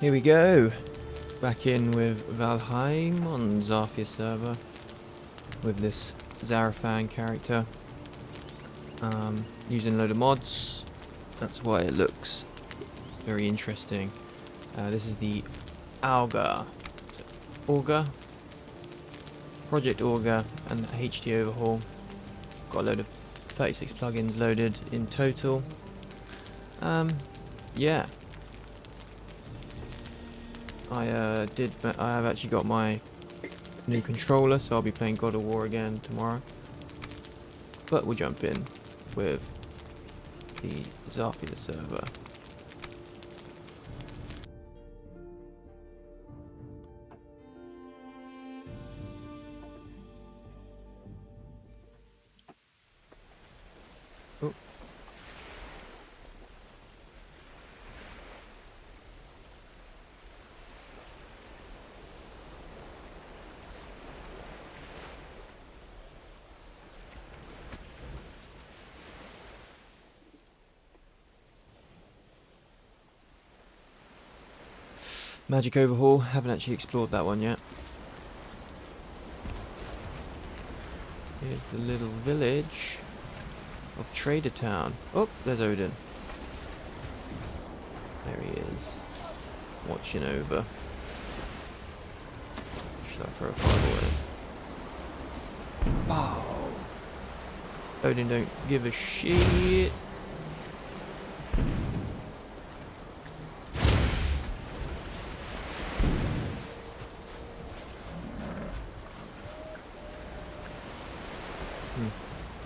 Here we go. Back in with Valheim on Zarthia server with this Zarafan character. Using a load of mods. That's why it looks very interesting. This is the Auga. Auga. Project Auga and HD overhaul. Got a load of 36 plugins loaded in total. Yeah. I have actually got my new controller, so I'll be playing God of War again tomorrow. But we'll jump in with the Zarthia server. Oh. Magic overhaul, haven't actually explored that one yet. Here's the little village of Trader Town. Oh, there's Odin. There he is, watching over. Should I throw a fireball in? Wow. Odin don't give a shit.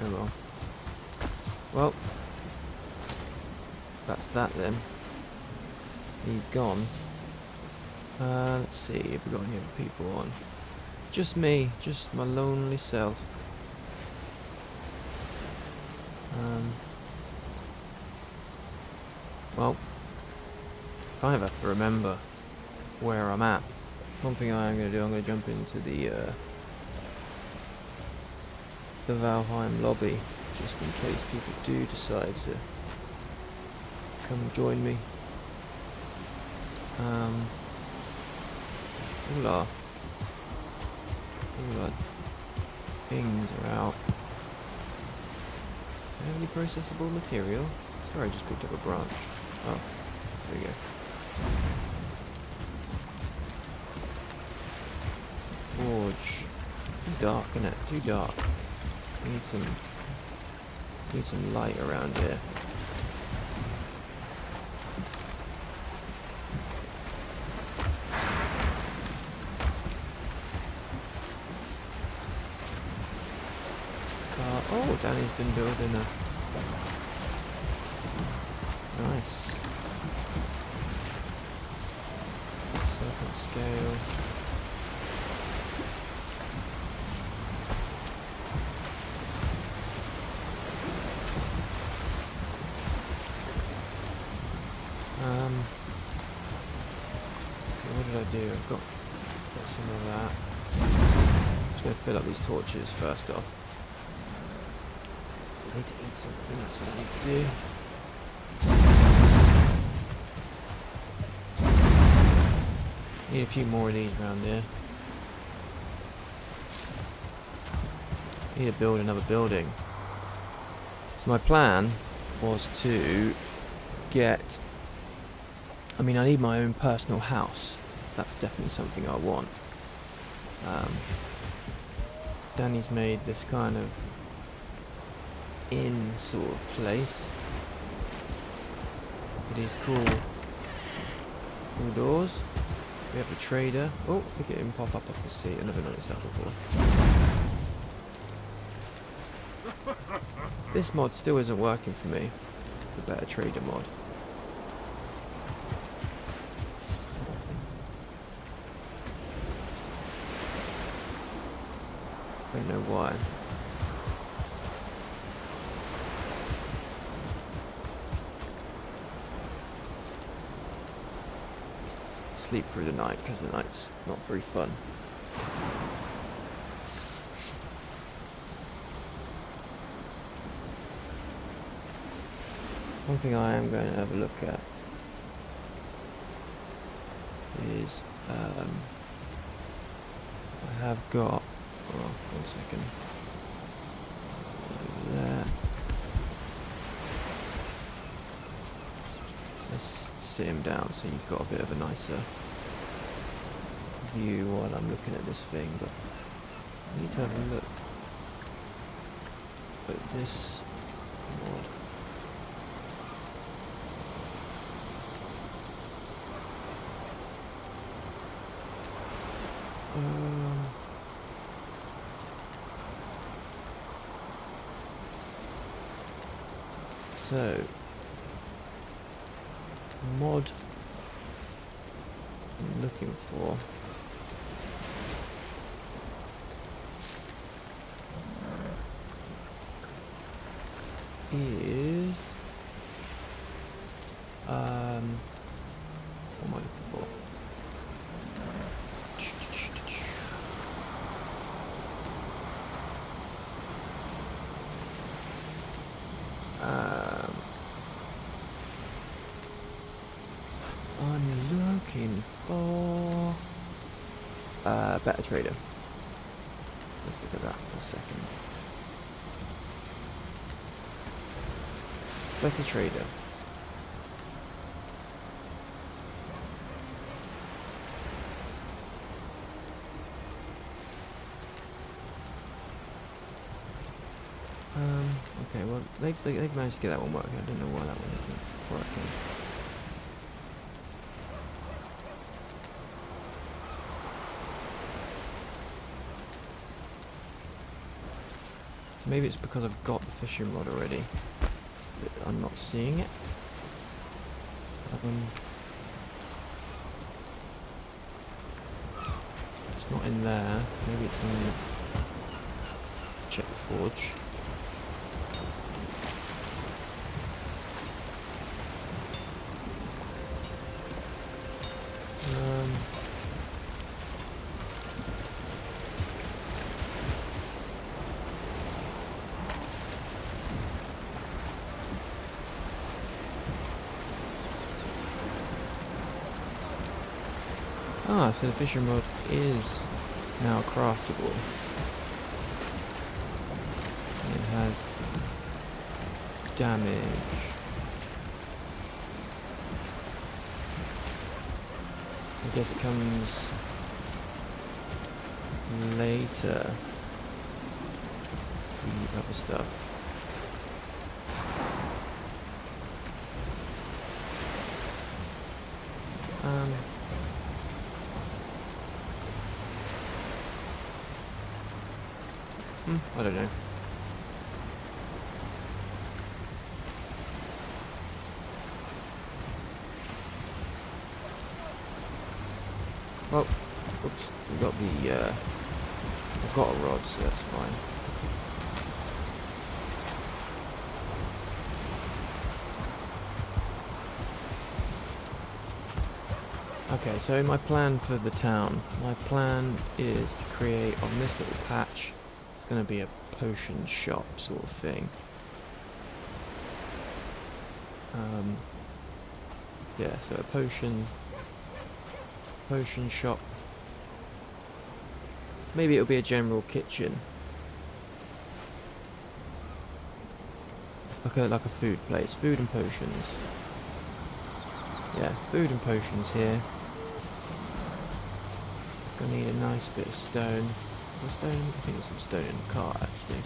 Oh well. Well, that's that then. He's gone. Let's see if we've got any other people on. Just me, just my lonely self. Well, kind of have to remember where I'm at. One thing I am going to do, I'm going to jump into the Valheim lobby, just in case people do decide to come join me. All our things are out. Do I have any processable material? Sorry, I just picked up a branch. Oh, there we go. Forge. Too dark, isn't it? Too dark. Need some light around here. Oh, Danny's been building a nice serpent scale. What did I do? I've got some of that. I'm just going to fill up these torches first off. I need to eat something, that's what I need to do. Need a few more of these around here. Need to build another building. So my plan was to get... I mean, I need my own personal house. That's definitely something I want. Danny's made this kind of inn sort of place. It is cool. All doors. We have the trader. Oh, look at him pop up off the seat. I've never noticed that before. This mod still isn't working for me. The better trader mod. I don't know why. Sleep through the night because the night's not very fun. One thing I am going to have a look at is I have got. Oh, 1 second. Over there. Let's sit him down so you've got a bit of a nicer view while I'm looking at this thing. But I need to have a look at this mod. So, mod I'm looking for is what am I looking for? I'm looking for better trader. Let's look at that for a second. Better trader. Okay, well, they've managed to get that one working. I don't know why that one isn't working. So maybe it's because I've got the fishing rod already that I'm not seeing it. It's not in there. Maybe it's in the check the forge. Ah, so the fishing rod is now craftable. And it has damage. So I guess it comes later. The other stuff. I don't know. Well, oops, we've got the, I've got a rod, so that's fine. Okay, so my plan for the town, my plan is to create on this little patch, it's going to be a potion shop sort of thing. Yeah, so a potion shop. Maybe it'll be a general kitchen. Like a food place, food and potions. Yeah, food and potions here. Gonna need a nice bit of stone. Is there stone? I think there's some stone in the cart actually.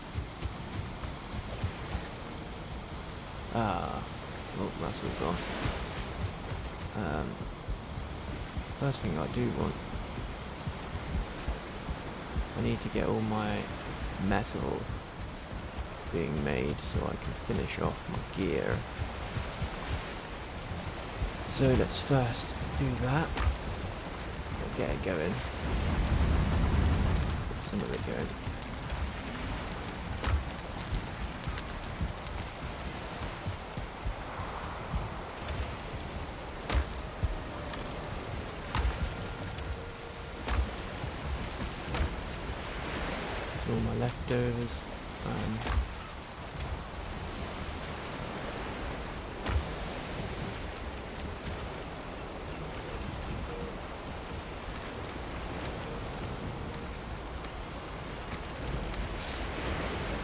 Ah, oh, that's all gone. First thing I do want, I need to get all my metal being made so I can finish off my gear. So let's first do that. Get it going. Get some of it going. All my leftovers.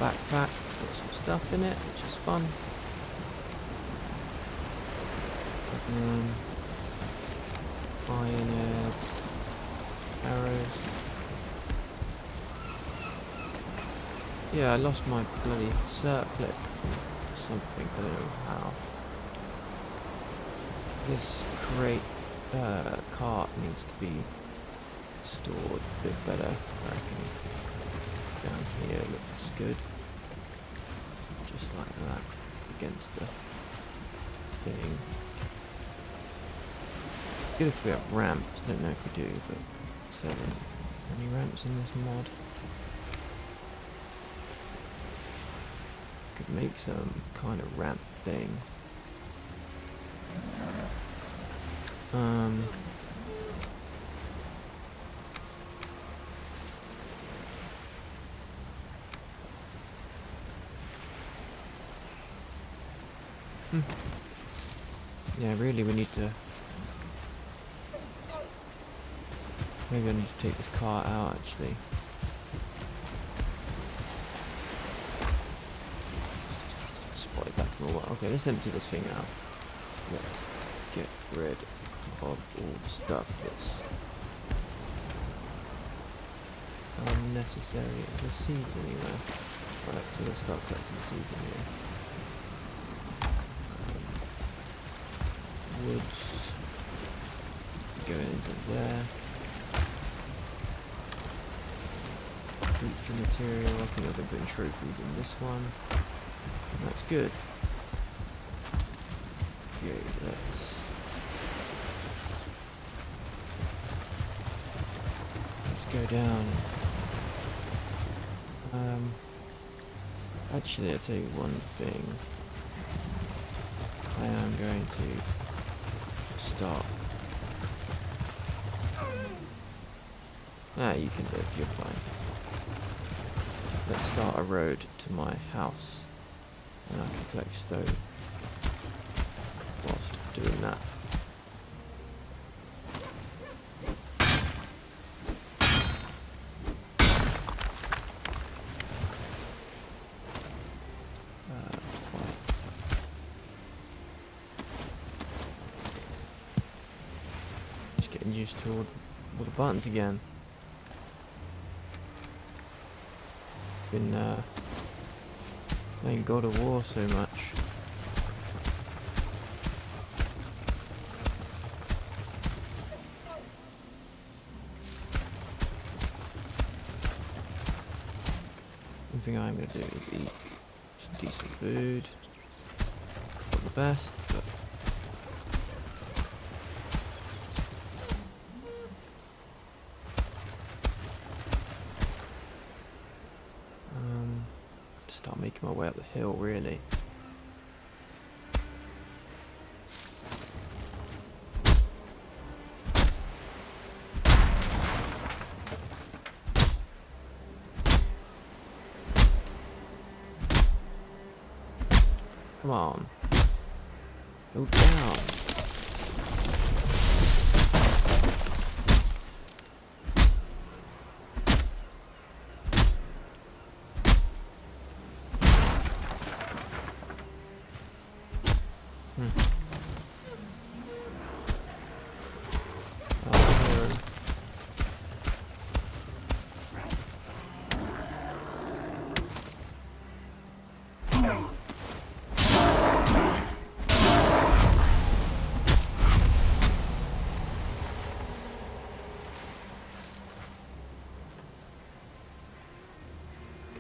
backpack. It's got some stuff in it, which is fun. Iron arrows. Yeah, I lost my bloody circlet or something, I don't know how. This crate cart needs to be stored a bit better, I reckon. Down here looks good. Just like that, against the thing. Good if we have ramps, don't know if we do, but 7. Any ramps in this mod? Could make some kind of ramp thing. Yeah, really we need to... Maybe I need to take this car out actually. Spot it back in a while. Okay, let's empty this thing out. Let's get rid of all the stuff that's unnecessary. Is there seeds anywhere? Right, so let's start collecting the seeds in here. Woods going into there. Creature material. I think I've been putting trophies in this one. That's good. Okay, let's go down. Actually, I'll tell you one thing. I am going to start. You can do it, you're fine. Let's start a road to my house, and I can collect stone whilst doing that. Just getting used to all the buttons again. Been playing God of War so much. One thing I'm going to do is eat some decent food. Not the best, but start making my way up the hill, really. Come on. Go down.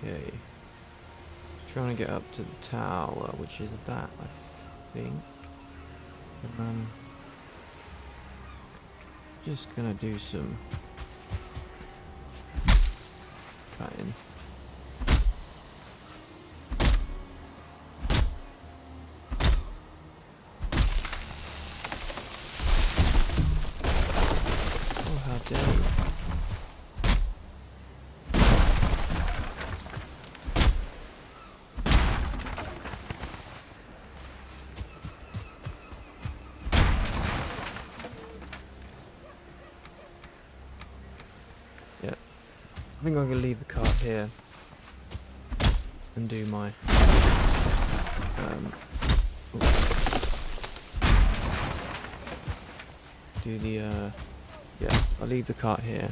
Okay. Trying to get up to the tower, which is that, I think. Just gonna do some cutting. Oh, how dare you. I think I'm going to leave the cart here. and do my yeah, I'll leave the cart here,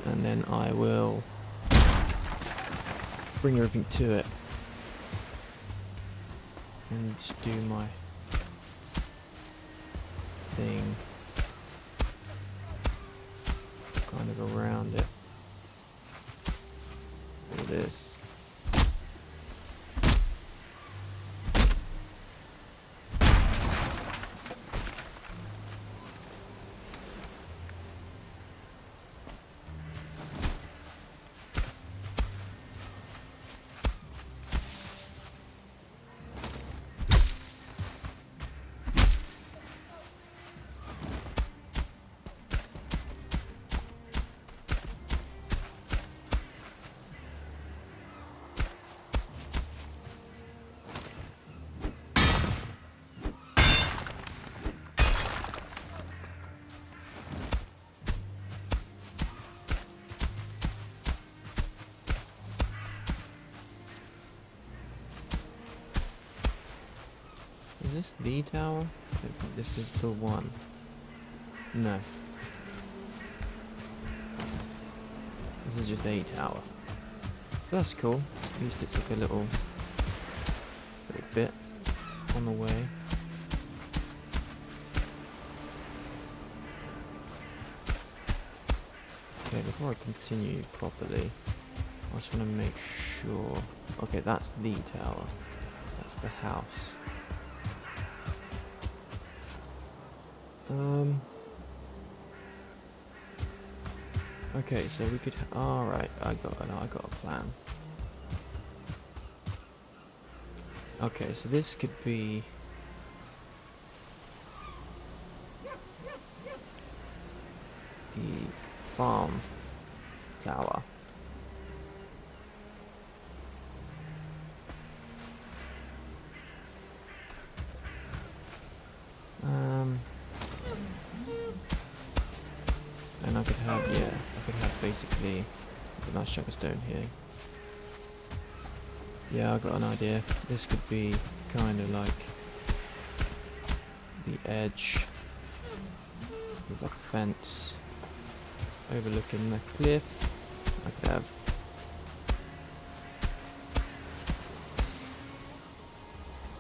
and then I will bring everything to it and just do my thing kind of around it. All this. Is this the tower? I don't think this is the one. No. This is just a tower. But that's cool. At least it's like a little bit on the way. Okay, before I continue properly, I just want to make sure. Okay, that's the tower. That's the house. Okay, so we could. All right, I got a plan. Okay, so this could be. The farm tower. And I could have, yeah, I could have basically a nice chunk of stone here. Yeah, I got an idea. This could be kind of like the edge with like a fence overlooking the cliff. I could have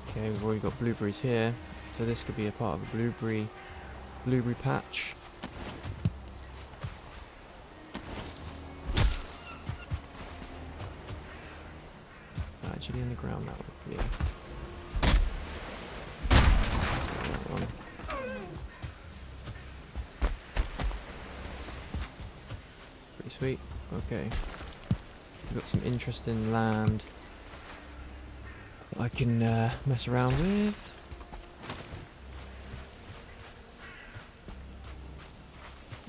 okay, we've already got blueberries here, so this could be a part of a blueberry patch. Actually, in the ground that would be. That one. Pretty sweet. Okay, we've got some interesting land that I can mess around with.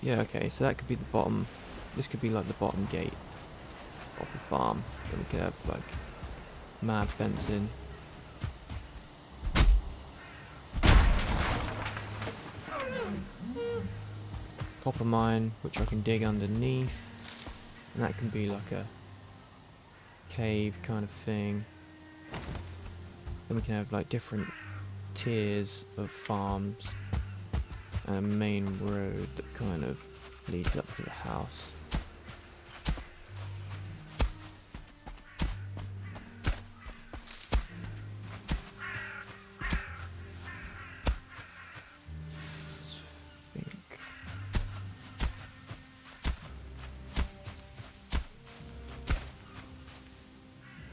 Yeah, okay, so that could be the bottom. This could be like the bottom gate of the farm. Then we could have like mad fencing. Copper mine, which I can dig underneath. And that can be like a cave kind of thing. Then we can have like different tiers of farms. And a main road that kind of leads up to the house.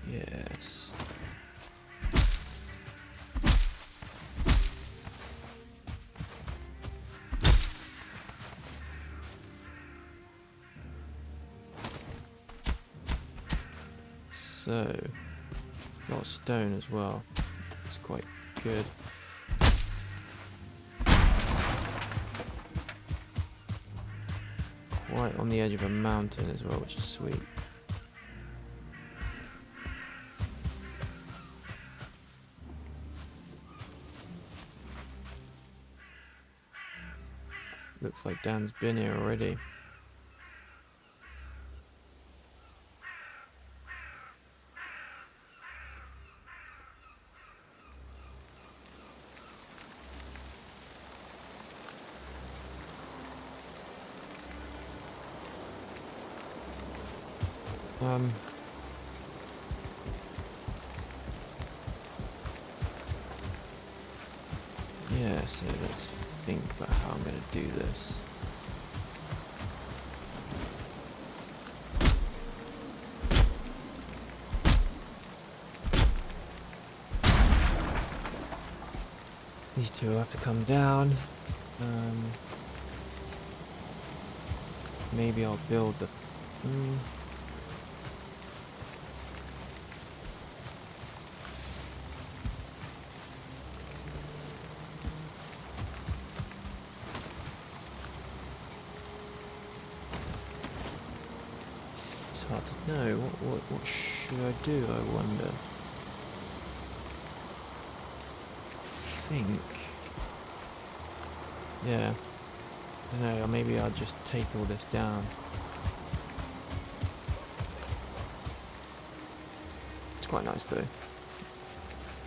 Yes. So, a lot of stone as well. It's quite good. Quite on the edge of a mountain as well, which is sweet. Looks like Dan's been here already. Yeah, so let's think about how I'm going to do this. These two will have to come down. Maybe I'll build the... It's hard to know. What should I do, I wonder? Think. Yeah. I don't know, or maybe I'll just take all this down. It's quite nice though.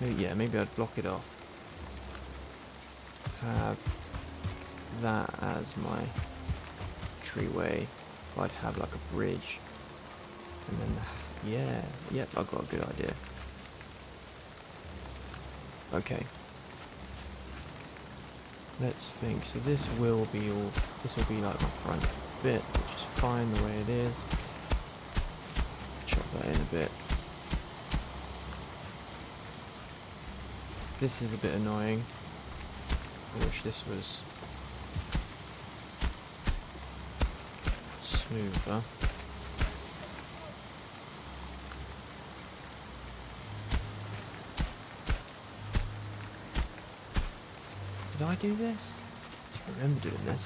Maybe, yeah, maybe I'd block it off. Have that as my treeway. I'd have like a bridge. And then, yeah, yep, I've got a good idea. Okay. Let's think. So this will be all. This will be like my front bit, which is fine the way it is. Chop that in a bit. This is a bit annoying. I wish this was smoother. Did I do this? I don't remember doing this.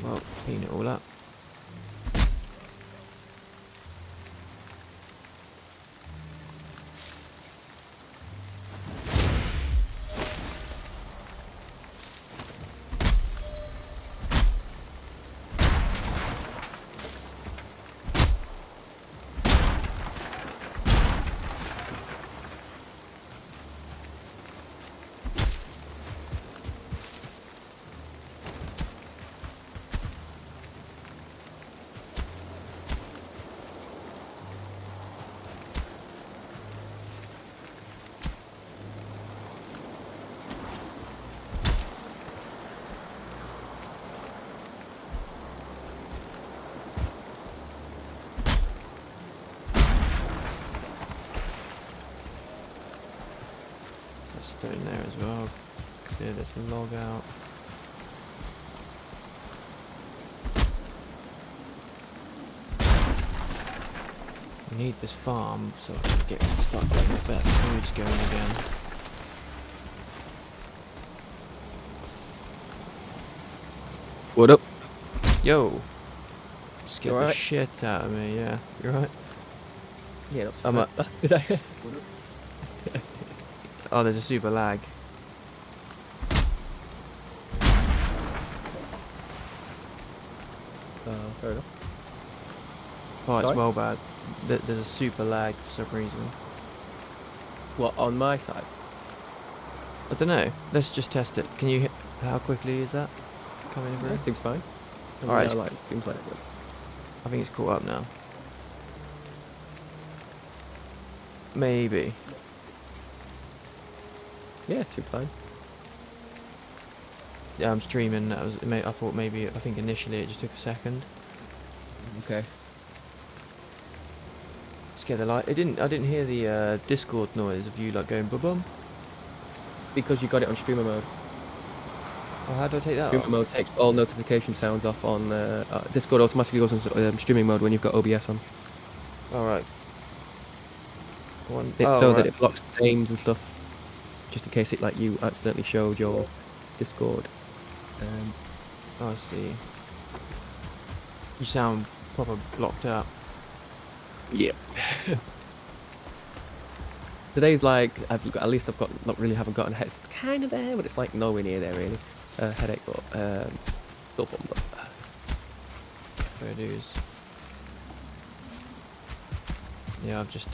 Well, clean it all up. Stone there as well. Clear this log out. We need this farm so I can start getting the better foods going again. What up? Yo! Scared the right? shit out of me, yeah. You right? Yeah, I'm not up. Did I? Oh, there's a super lag. Fair enough. Oh, it's Sorry? well bad. There's a super lag for some reason. What, on my side? I don't know. Let's just test it. Can you hit... How quickly is that coming Yeah, through? seems fine. Alright, Seems like good. I think it's caught up now. Maybe. Yeah, it seems fine. Yeah, I'm streaming. I thought maybe. I think initially it just took a second. Okay. Scare the light. I didn't hear the Discord noise of you like going boom boom. Because you got it on streamer mode. Oh, how do I take that Streamer off? mode takes all notification sounds off on Discord. Automatically goes on streaming mode when you've got OBS on. All right. It's so that it blocks names and stuff, just in case it like you accidentally showed your Discord. Oh, I see. You sound proper blocked out. Yeah. Today's like I've got not really haven't gotten a head. It's kind of there, but it's like nowhere near there really. Headache, but still bummed up. Fair dues. Yeah, I've just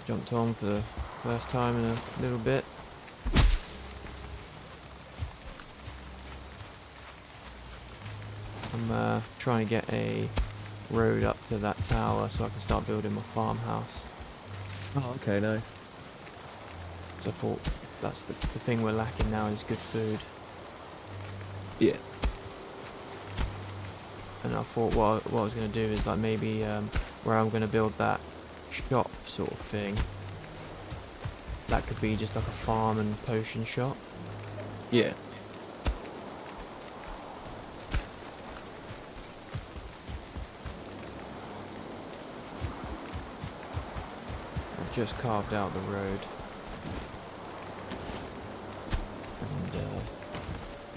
jumped on for the first time in a little bit. I'm trying to get a road up to that tower so I can start building my farmhouse. Oh, okay, nice. So I thought that's the thing we're lacking now is good food. Yeah. And I thought what I was going to do is like maybe where I'm going to build that shop sort of thing. That could be just like a farm and potion shop. Yeah. I've just carved out the road. And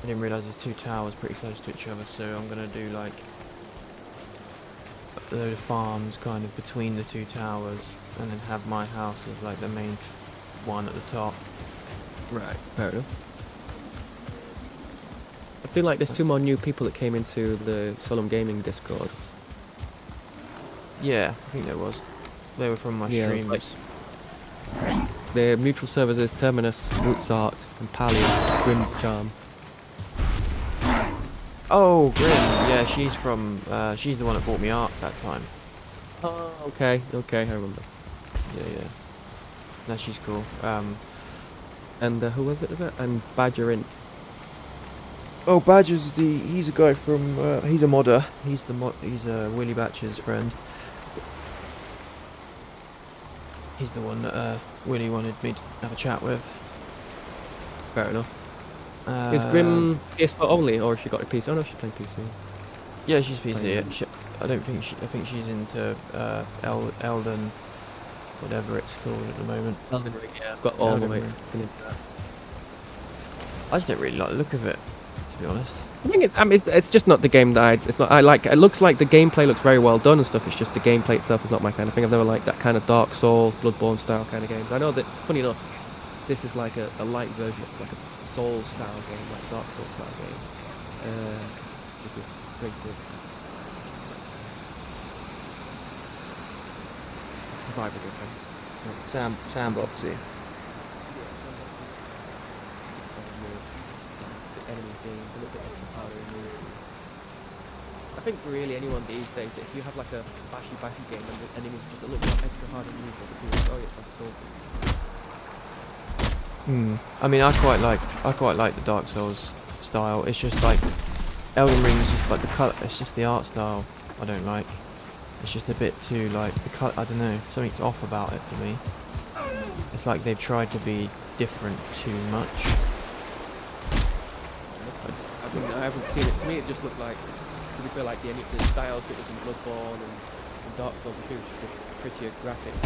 I didn't realise there's two towers pretty close to each other, so I'm going to do like a load of farms kind of between the two towers and then have my house as like the main one at the top. Right, fair enough. I feel like there's 2 more new people that came into the Solemn Gaming Discord. Yeah, I think there was. They were from my streams. Like, the mutual servers is Terminus, Mootzart, and Pallion, Grim Charm. Oh, Grim. Yeah, she's from. She's the one that bought me Ark that time. Oh, okay, I remember. Yeah. No, she's cool. And who was it? And Badgerin. Oh, Badger's he's a guy from. He's a modder. He's Willy Batch's friend. He's the one that Willy wanted me to have a chat with. Fair enough. Is Grim PS4 only, or has she got a PC? Oh no, she's playing PC. Yeah, she's PC. I think she's into Elden, whatever it's called at the moment. Elden Ring, yeah. I've got all Elden my Ring. into that. I just don't really like the look of it, to be honest. I think it's just not the game that it's not. I like. It looks like the gameplay looks very well done and stuff. It's just the gameplay itself is not my kind of thing. I've never liked that kind of Dark Souls, Bloodborne style kind of games. I know that. Funny enough, this is like a light version of like a Souls style game, like Dark Souls style game. Which is great to survival game. Sandboxy. I think really anyone these days, if you have like a bashy game and the enemies just a little bit extra hard than usual, people are like, oh yeah, it's like a Souls game. I mean, I quite like the Dark Souls style. It's just like Elden Ring is just like the color. It's just the art style I don't like. It's just a bit too like the cut. I don't know. Something's off about it for me. It's like they've tried to be different too much. I haven't seen it. To me, it just looked like, to be fair, like the styles that was in Bloodborne and Dark Souls 2, just prettier graphics.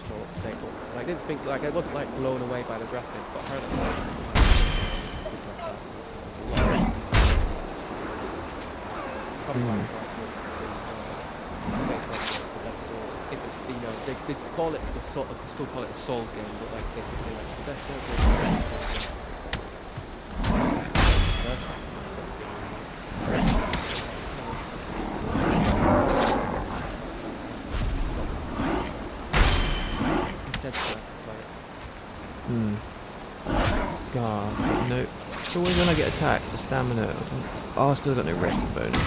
More stable. Like, I didn't think, like, I wasn't like blown away by the graphics, but apparently. If it's, you know, they call it the sort of, still call it a Souls game, but like they say like the best Souls game. God, no. It's always when I get attacked, the stamina. Oh, I still got no resting bonus.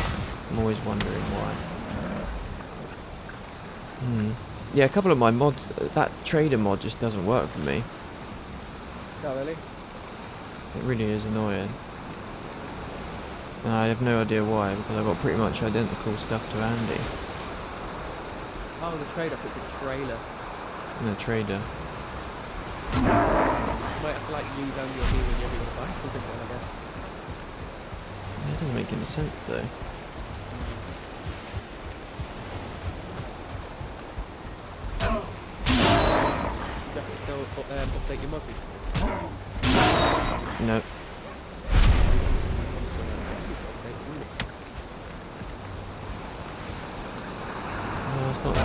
I'm always wondering why. Yeah, a couple of my mods, that trader mod just doesn't work for me. Oh, really? It really is annoying. And I have no idea why, because I've got pretty much identical stuff to Andy. Oh, the trader, so it's a trailer. No, trader. You might have to like use down your heel when you're going to buy something, I guess. Yeah, it doesn't make any sense though. Update your mod recently? No. No, it's not.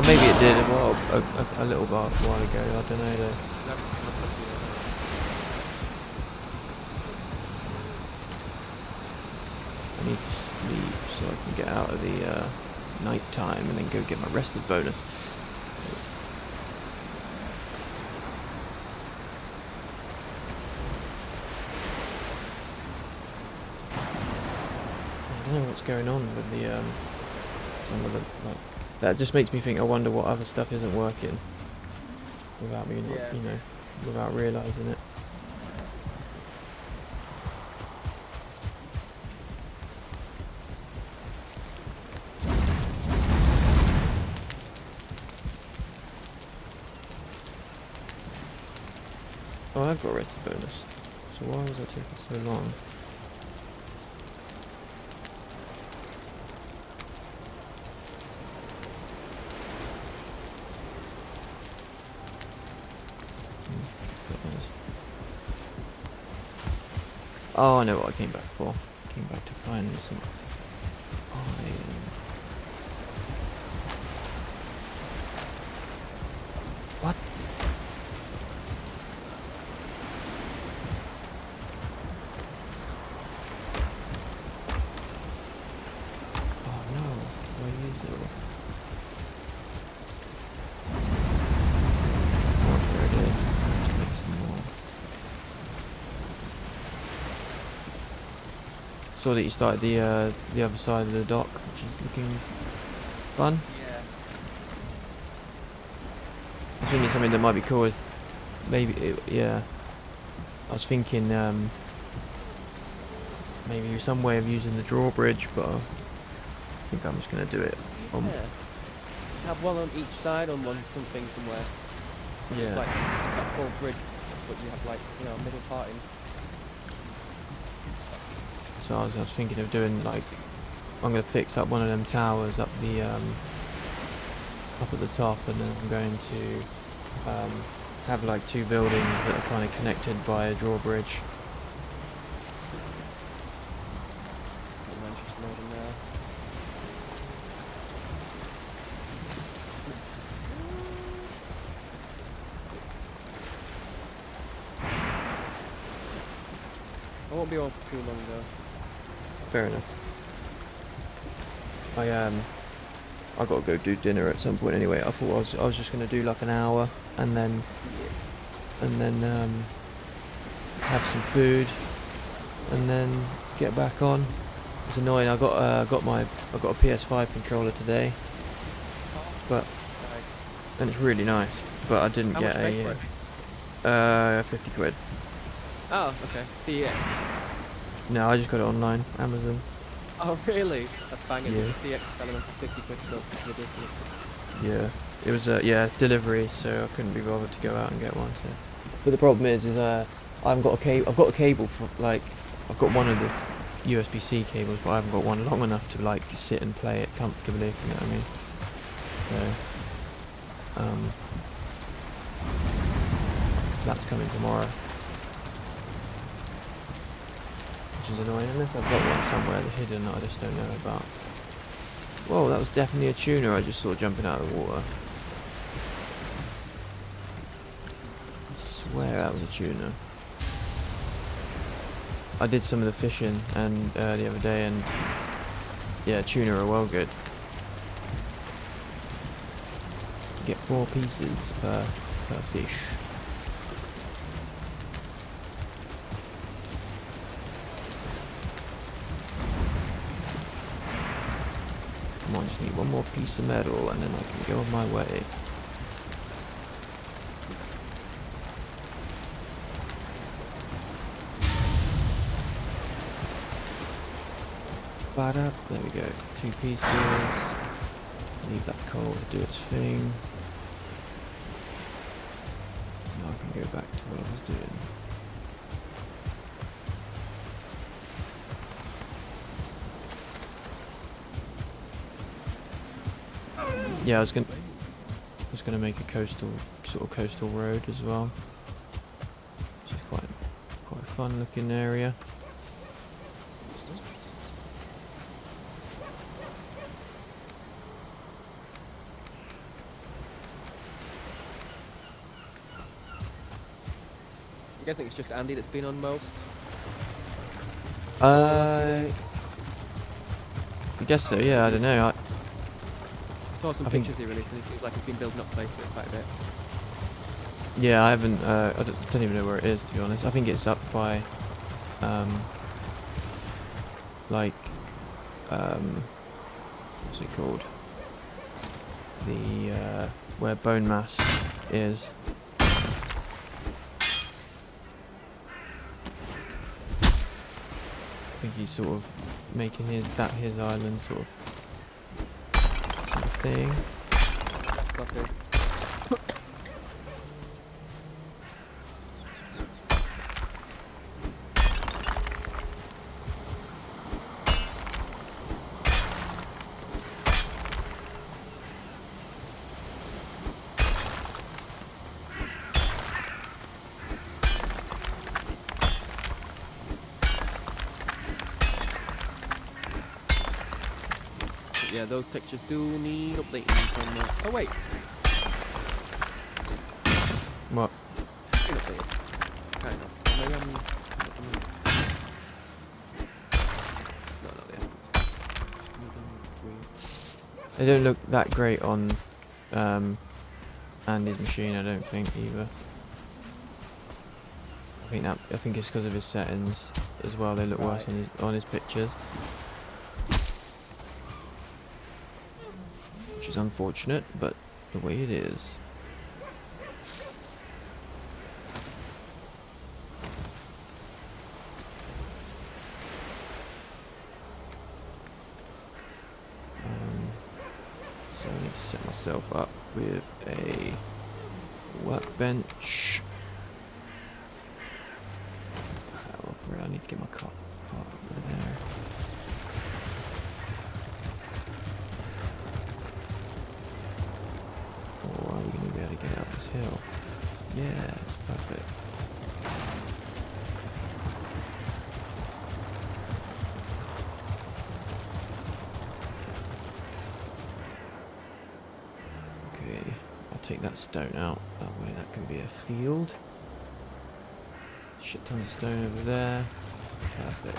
Maybe it did a little while ago. I don't know though. I need to sleep so I can get out of the night time and then go get my rested bonus. I don't know what's going on with the some of the like. That just makes me think. I wonder what other stuff isn't working without me, Yeah. you know, without realising it. Oh, I've got a rested bonus. So why was I taking so long? Oh, I know what I came back for. I came back to find some iron. What? Oh no, where is it? Oh, there it is. I have to make some more. Saw that you started the other side of the dock, which is looking fun. Yeah. I was thinking something that might be cool is maybe, yeah. I was thinking maybe some way of using the drawbridge, but I think I'm just going to do it on... Yeah. Have one on each side on something somewhere. Yeah. It's like that full bridge, but you have like, you know, middle part in. So I was thinking of doing like, I'm going to fix up one of them towers up the up at the top, and then I'm going to have like two buildings that are kind of connected by a drawbridge. Manchester loading there. I won't be on for too long though. Fair enough. I got to go do dinner at some point anyway. I thought I was just going to do like an hour and then have some food and then get back on. It's annoying. I got a PS5 controller today, but and it's really nice. But I didn't How get much did you pay a 50 quid. Oh, okay. See, yeah. No, I just got it online, Amazon. Oh, really? That's banging. Yeah. The CX is selling them for 50 quid still. It's ridiculous. Yeah, it was delivery, so I couldn't be bothered to go out and get one. So, but the problem is I haven't got a cable. I've got a cable for like I've got one of the USB-C cables, but I haven't got one long enough to like sit and play it comfortably. If you know what I mean? So that's coming tomorrow, which is annoying. Unless I've got one somewhere hidden that I just don't know about. Whoa, that was definitely a tuna I just saw jumping out of the water. I swear that was a tuna. I did some of the fishing and the other day, and yeah, tuna are well good. You get 4 pieces per fish. Come on, just need one more piece of metal and then I can go on my way. There we go. 2 pieces. Leave that coal to do its thing. Now I can go back to what I was doing. Yeah, I was gonna make a coastal road as well, which is quite a fun looking area. I think it's just Andy that's been on most. I guess so. Yeah, I don't know. saw some I think- pictures he released, and it seems like he's been building up places quite a bit. Yeah, I haven't. I don't even know where it is, to be honest. I think it's up by, like, what's it called? The where bone mass is. I think he's sort of making his island sort of thing. Okay. Yeah, those pictures do need updating from oh wait, What? been updated. Kind of. Maybe no, they haven't. They don't look that great on Andy's machine, I don't think either. I think it's because of his settings as well. They look worse on his pictures, which is unfortunate, but the way it is. So I need to set myself up with a workbench. I need to get my cart over there. Or are we going to be able to get up this hill? Yeah, that's perfect. Okay, I'll take that stone out. That way that can be a field. Shit tons of stone over there. Perfect.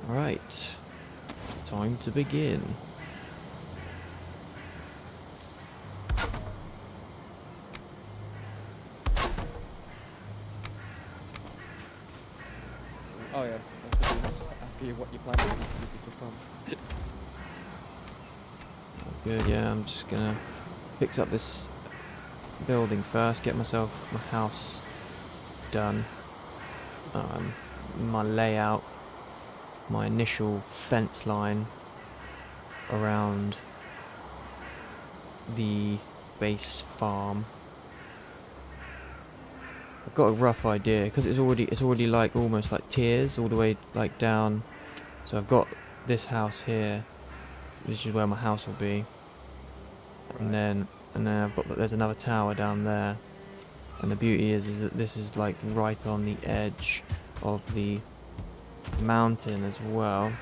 Alright. Time to begin. Oh yeah, I was just asking you what you plan to do. Good, yeah, I'm just gonna fix up this building first, get myself my house done. My layout, my initial fence line around the base farm. I've got a rough idea because it's already like almost like tiers all the way like down. So I've got this house here, which is where my house will be, and then there's another tower down there. And the beauty is that this is like right on the edge of the mountain as well.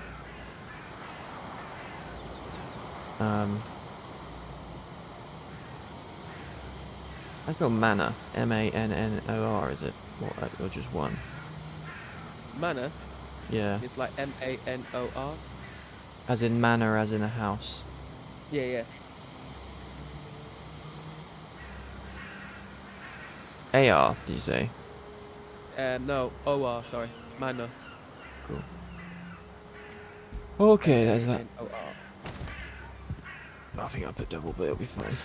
I've got manor, M-A-N-N-O-R, is it? Or just one? Manor? Yeah. It's like M-A-N-O-R? As in manor, as in a house. Yeah, yeah. A-R, did you say? No, O-R, sorry. Manor. Cool. Okay, there's that. M-A-N-O-R. I think I'll put double, but it'll be fine.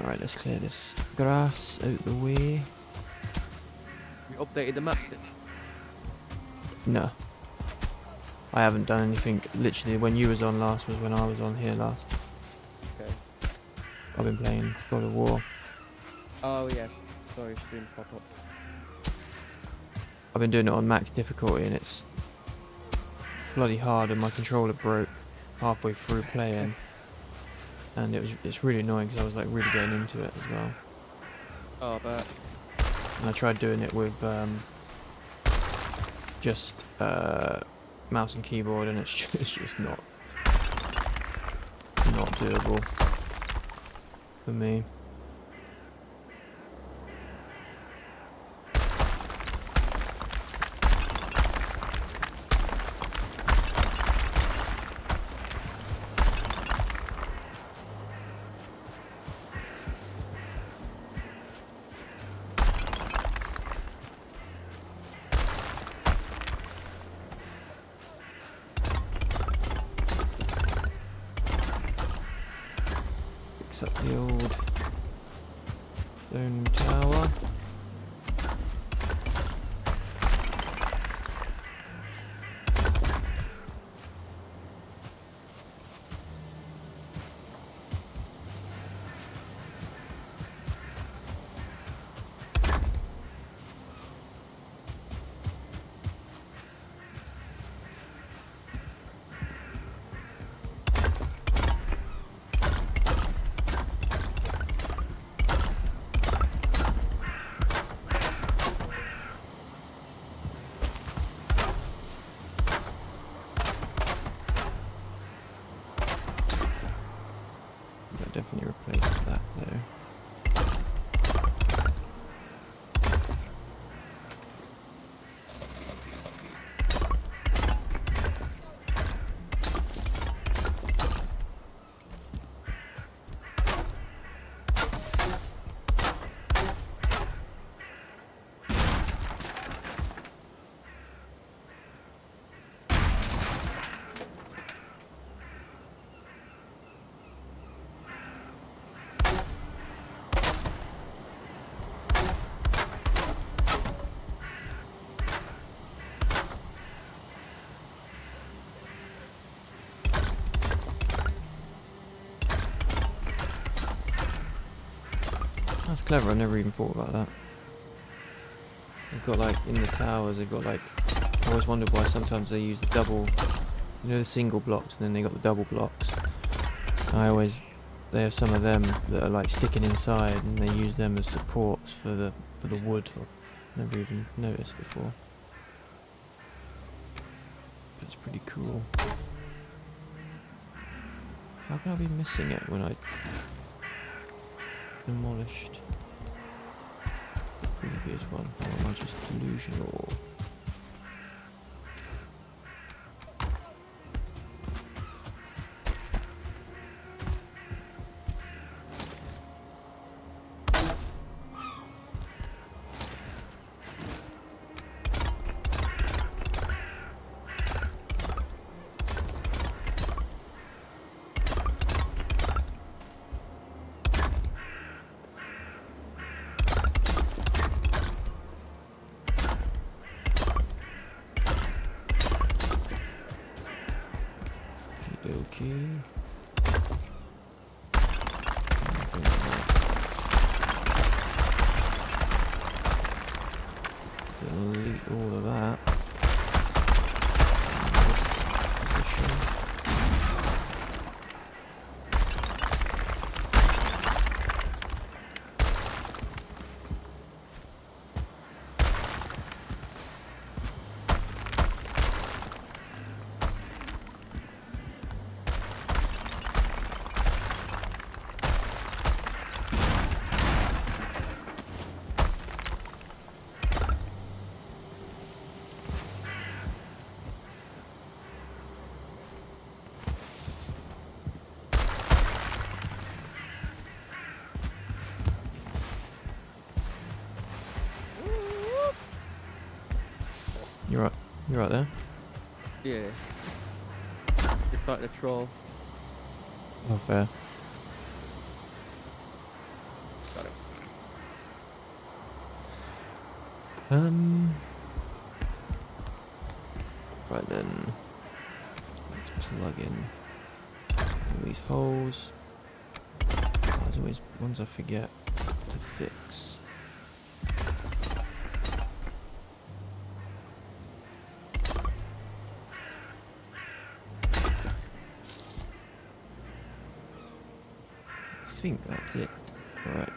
Alright, let's clear this grass out the way. You updated the map since? No. I haven't done anything. Literally, when you was on last was when I was on here last. Okay. I've been playing God of War. Oh, yes. Sorry, screen pop up. I've been doing it on max difficulty and it's bloody hard and my controller broke halfway through playing. And it's really annoying because I was like really getting into it as well. Oh, I bet. And I tried doing it with just mouse and keyboard and it's just not doable for me. fix up the old stone tower. Definitely replace that though. That's clever, I never even thought about that. They've got like, in the towers, they've got like, I always wondered why sometimes they use the double, you know, the single blocks, and then they got the double blocks. They have some of them that are like sticking inside, and they use them as supports for the wood. I've never even noticed before. But it's pretty cool. How can I be missing it when I demolished the previous one? Or am I just delusional? Okay. Delete all of that. This position. You're right there. Yeah. It's starting to troll. Oh, fair. Got it. Right then. Let's plug in all these holes. Oh, there's always ones I forget to fix. I think that's it. Alright.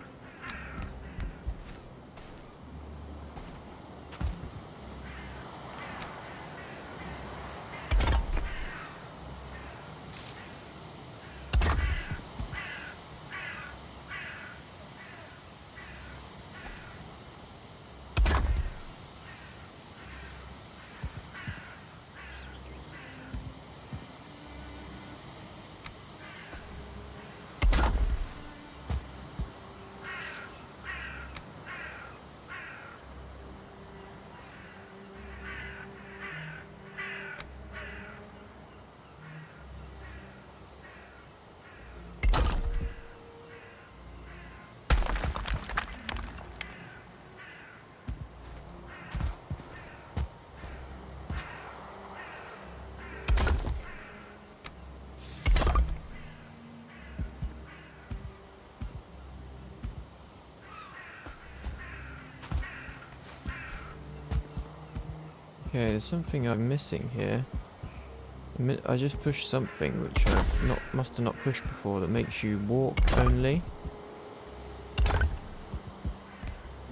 Okay, there's something I'm missing here. I just pushed something which I must have not pushed before that makes you walk only.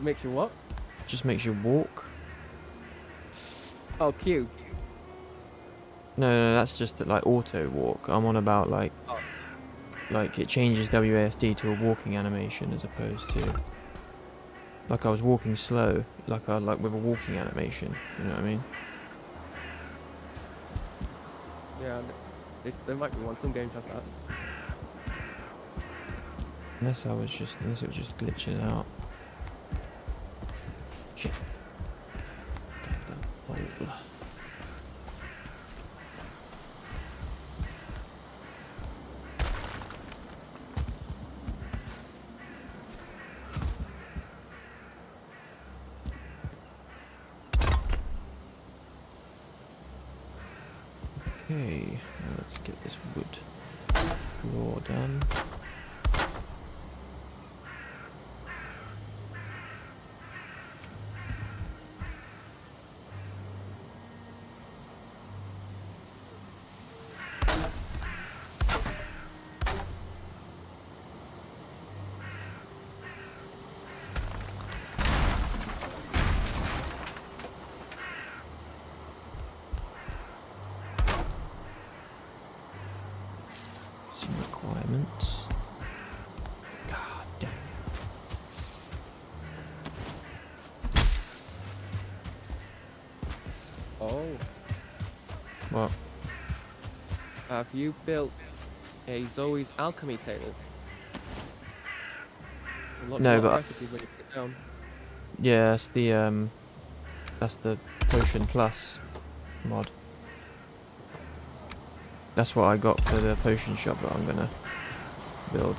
Makes you what? Just makes you walk. Oh, Q. No, that's just like auto walk. I'm on about like it changes WASD to a walking animation as opposed to like I was walking slow, like with a walking animation. You know what I mean? Yeah, there might be one. Some games have that. Unless it was just glitching out. Shit. Oh. Okay, now let's get this wood floor done. Some requirements. God damn it. Oh. What? Have you built a Zoe's alchemy table? No, but recipes when you put it down. yeah, that's the Potion Plus mod. That's what I got for the potion shop that I'm gonna build.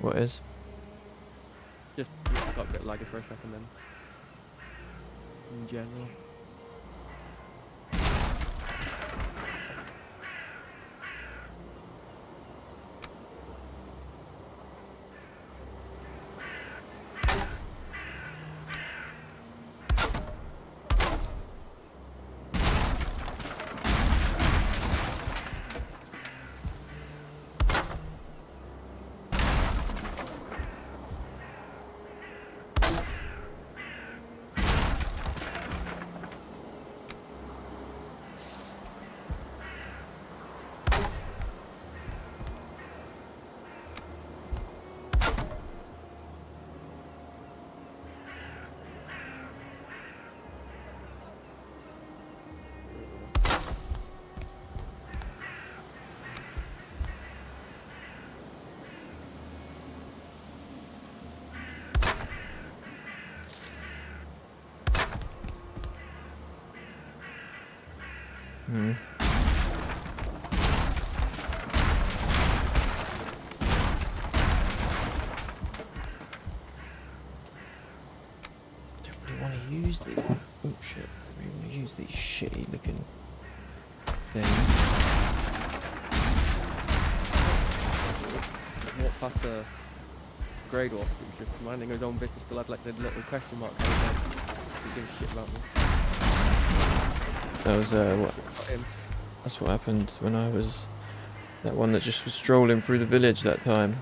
What is? Just got a bit laggy for a second then. In general. Hmm. Don't really want to use these. Oh shit! I really want to use these shitty looking things. Walked past the grade walk, he was just minding his own business, still had like the little question mark on his head. He gives a shit about me. That was what? That's what happened when I was that one that just was strolling through the village that time.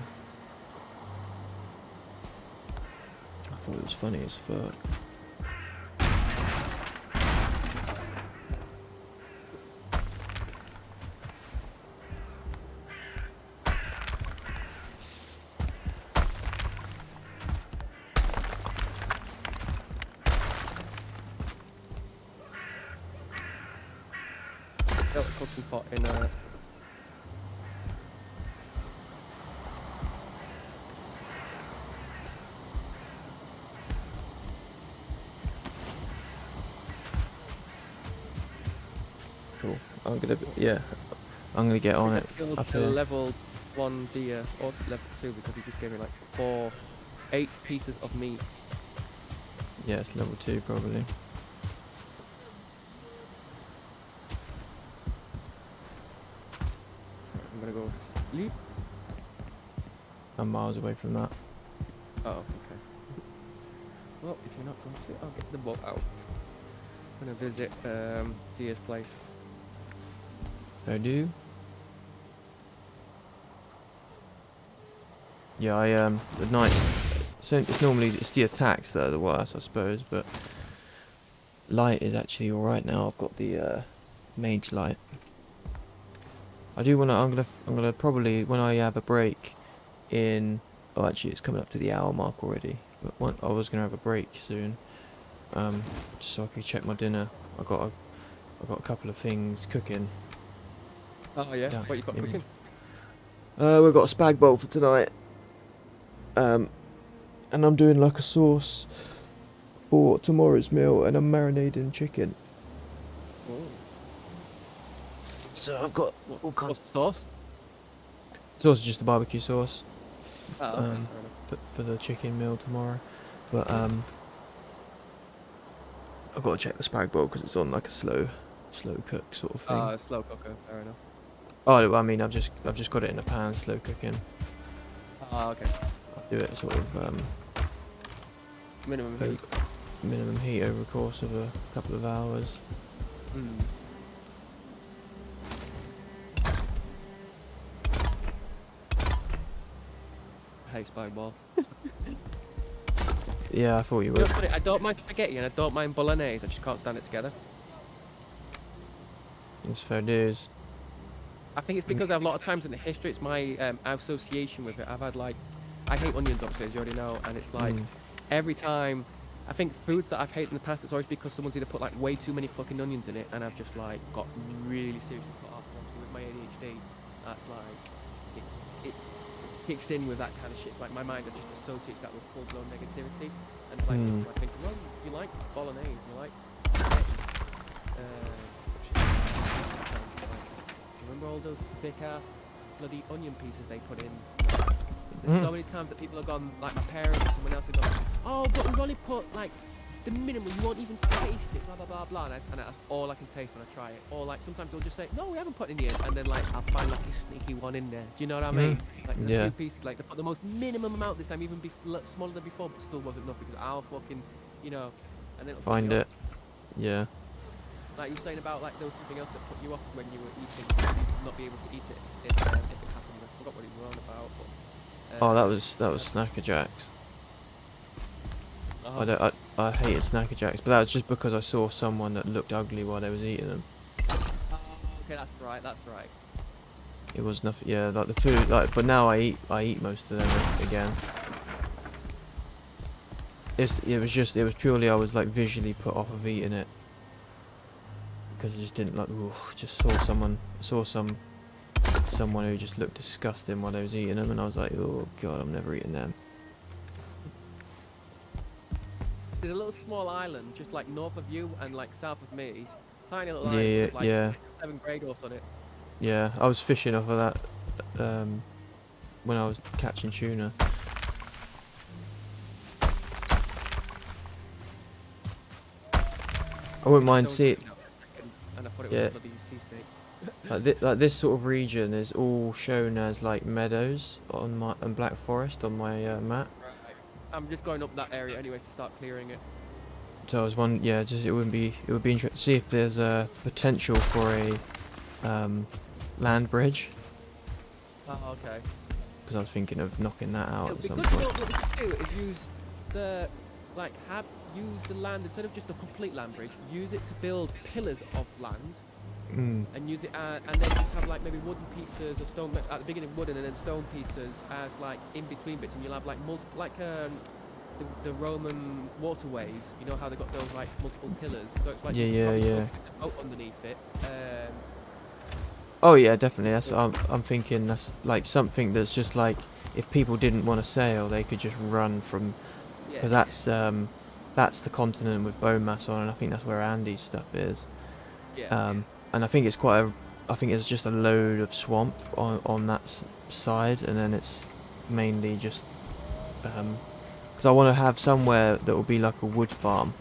I thought it was funny as fuck. cooking pot in a. Cool. I'm gonna get on it Killed up a here. level 1 deer or level 2 because he just gave me like 8 pieces of meat. Yeah, it's level 2 probably. I'm gonna go sleep. I'm miles away from that. Oh, okay. Well, if you're not going to, I'll get the boat out. I'm gonna visit Zia's place. I do. Yeah, the nights. So it's normally the attacks that are the worst, I suppose. But light is actually all right now. I've got the mage light. I do wanna. I'm gonna probably when I have a break in. Oh, actually, it's coming up to the hour mark already. But I was gonna have a break soon. Just so I could check my dinner. I got a couple of things cooking. Oh yeah, Yeah, what you got maybe. cooking? We've got a spag bowl for tonight. And I'm doing like a sauce for tomorrow's meal, and I'm marinating chicken. Oh. So I've got all kinds. What's the sauce? Sauce is just a barbecue sauce. Oh, okay, fair enough. For the chicken meal tomorrow. But I've got to check the spag bowl because it's on like a slow cook sort of thing. Oh, slow cooker, fair enough. Oh, I mean, I've just got it in a pan, slow cooking. Oh, okay. I'll do it sort of Minimum heat. minimum heat over the course of a couple of hours. Mm. I hate spag balls. Yeah, I thought you You know, would. what's funny? I don't mind spaghetti and I don't mind bolognese. I just can't stand it together. It's fair dues. I think it's because a lot of times in the history, it's my association with it. I've had like, I hate onions, obviously, as you already know, and it's like every time. I think foods that I've hated in the past, it's always because someone's either put like way too many fucking onions in it, and I've just like got really seriously put off. Obviously, with my ADHD, that's like it kicks in with that kind of shit. It's like my mind just associates that with full blown negativity, and it's like I think, well, you like bolognese, you like. Remember all those thick ass bloody onion pieces they put in? There's so many times that people have gone, like my parents or someone else have gone, oh, but we've only put like the minimum, you won't even taste it, blah blah blah blah, and that's all I can taste when I try it. Or like sometimes they'll just say, no, we haven't put any in, and then like I'll find like a sneaky one in there. Do you know what I mean? Like the few pieces, like they put the most minimum amount this time, even smaller than before, but still wasn't enough because I'll fucking, you know, and then it'll Find it. Yeah. Like you were saying about like there was something else that put you off when you were eating, you'd not be able to eat it if it happened. I forgot what you were on about. But, that was Snacker Jacks. I hated Snacker Jacks, but that was just because I saw someone that looked ugly while they was eating them. Oh, okay, that's right. It was nothing. Yeah, like the food. Like, but now I eat most of them again. It was purely I was like visually put off of eating it because I just didn't like. Ooh, just saw someone who just looked disgusting while they was eating them, and I was like, oh god, I'm never eating them. There's a little small island just like north of you and like south of me. Tiny little island with like 6 or 7 grey dwarfs on it. Yeah, I was fishing off of that when I was catching tuna. I wouldn't mind seeing. And I thought it was a bloody sea snake. Like this sort of region is all shown as like meadows and black forest on my map. Right. I'm just going up that area anyway to start clearing it. So I was it would be interesting to see if there's a potential for a land bridge. Oh, okay. Because I was thinking of knocking that out at some point. point. What we could do is use use the land instead of just a complete land bridge. Use it to build pillars of land. And use it and then just have like maybe wooden pieces or stone at the beginning wooden and then stone pieces as like in between bits, and you'll have like multiple like the Roman waterways. You know how they got those like multiple pillars, so it's like you can put a boat underneath it, Oh yeah, definitely. That's I'm thinking. That's like something that's just like if people didn't want to sail, they could just run from Yeah, because that's the continent with bone mass on, and I think that's where Andy's stuff is. yeah, And I think it's quite a, I think it's just a load of swamp on that side, and then it's mainly just because I want to have somewhere that will be like a wood farm,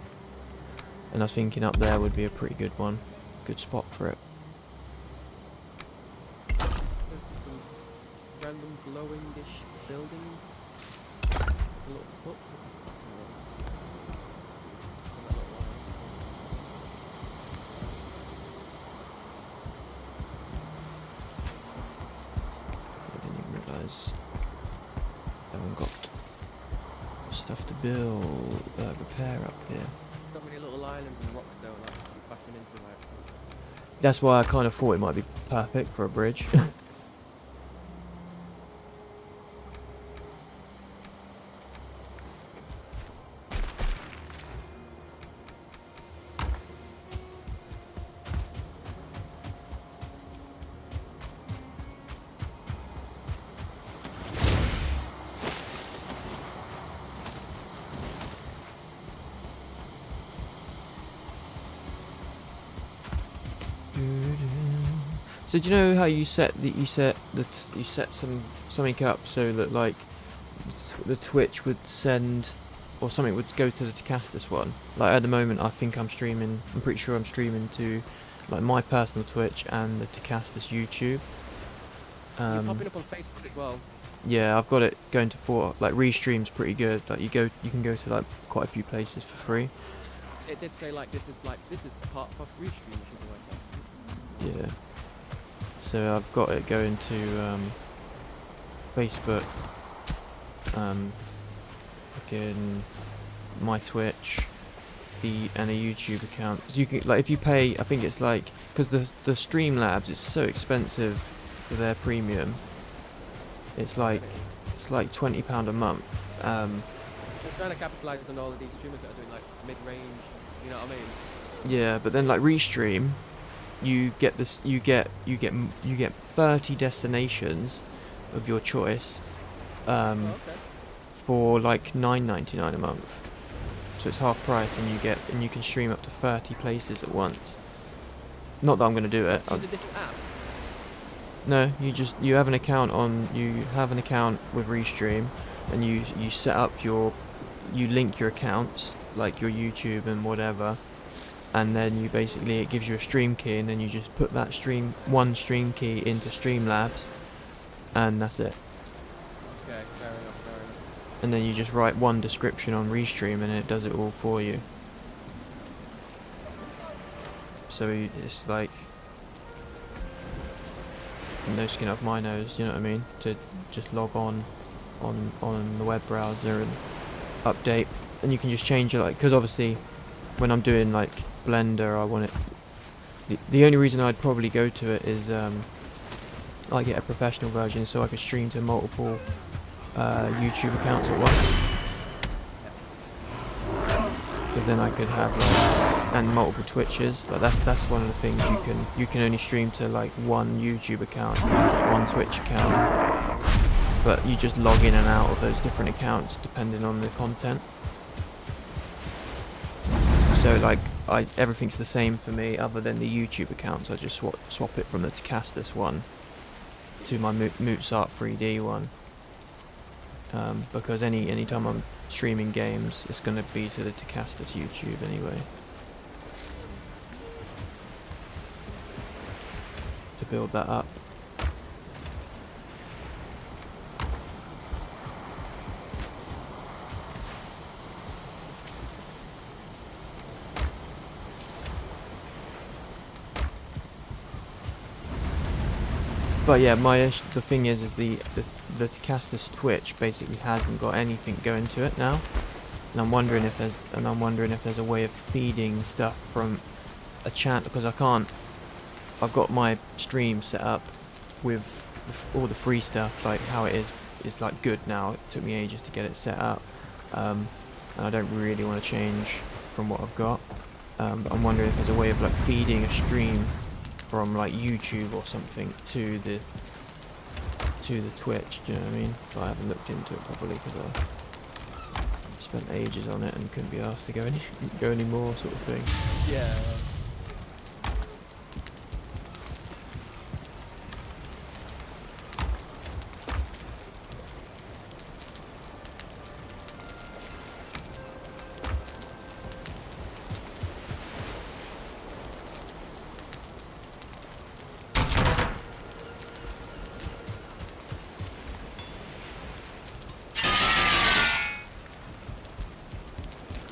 and I was thinking up there would be a pretty good one, good spot for it. There's some random glowingish buildings. A little foot. I didn't even realise I haven't got stuff to build, repair up here. Got many little islands and rocks though, like bashing into like. That's why I kind of thought it might be perfect for a bridge. So do you know how you set something up so that like the Twitch would send or something would go to the Tecastus one? Like at the moment, I think I'm streaming. I'm pretty sure I'm streaming to like my personal Twitch and the Tecastus YouTube. You're popping up on Facebook as well. Yeah, I've got it going to like Restream's pretty good. Like you can go to like quite a few places for free. It did say like this is part of Restream or something like that. Yeah. So I've got it going to Facebook, fucking my Twitch, and a YouTube account. 'Cause you can like if you pay, I think it's like because the Streamlabs is so expensive for their premium. It's like £20 a month. They're trying to capitalize on all of these streamers that are doing like mid-range. You know what I mean? Yeah, but then like Restream, you get this, you get 30 destinations of your choice, Okay. for like £9.99 a month. So it's half price, and you can stream up to 30 places at once. Not that I'm gonna do it. Use a different app. No, you have an account with Restream, and you set up you link your accounts like your YouTube and whatever, and then it gives you a stream key, and then you just put that one stream key into Streamlabs, and that's it. Okay, fair enough. And then you just write one description on Restream, and it does it all for you. So it's like no skin off my nose, you know what I mean? To just log on the web browser and update, and you can just change it, like, because obviously when I'm doing like Blender, I want it. The only reason I'd probably go to it is I get a professional version so I could stream to multiple YouTube accounts at once. Because then I could have and multiple Twitches. Like that's one of the things you can only stream to like one YouTube account, one Twitch account. But you just log in and out of those different accounts depending on the content. So like everything's the same for me other than the YouTube accounts. I just swap it from the Tecastus one to my Mootzart 3D one. Because any time I'm streaming games, it's going to be to the Tecastus YouTube anyway. To build that up. But yeah, the thing is the Tecastus Twitch basically hasn't got anything going to it now, and I'm wondering if there's a way of feeding stuff from a channel, because I've got my stream set up with all the free stuff, like how it is like good now. It took me ages to get it set up, and I don't really want to change from what I've got. But I'm wondering if there's a way of like feeding a stream from like YouTube or something to the Twitch. Do you know what I mean? But I haven't looked into it properly because I spent ages on it and couldn't be asked to go any more, sort of thing. Yeah.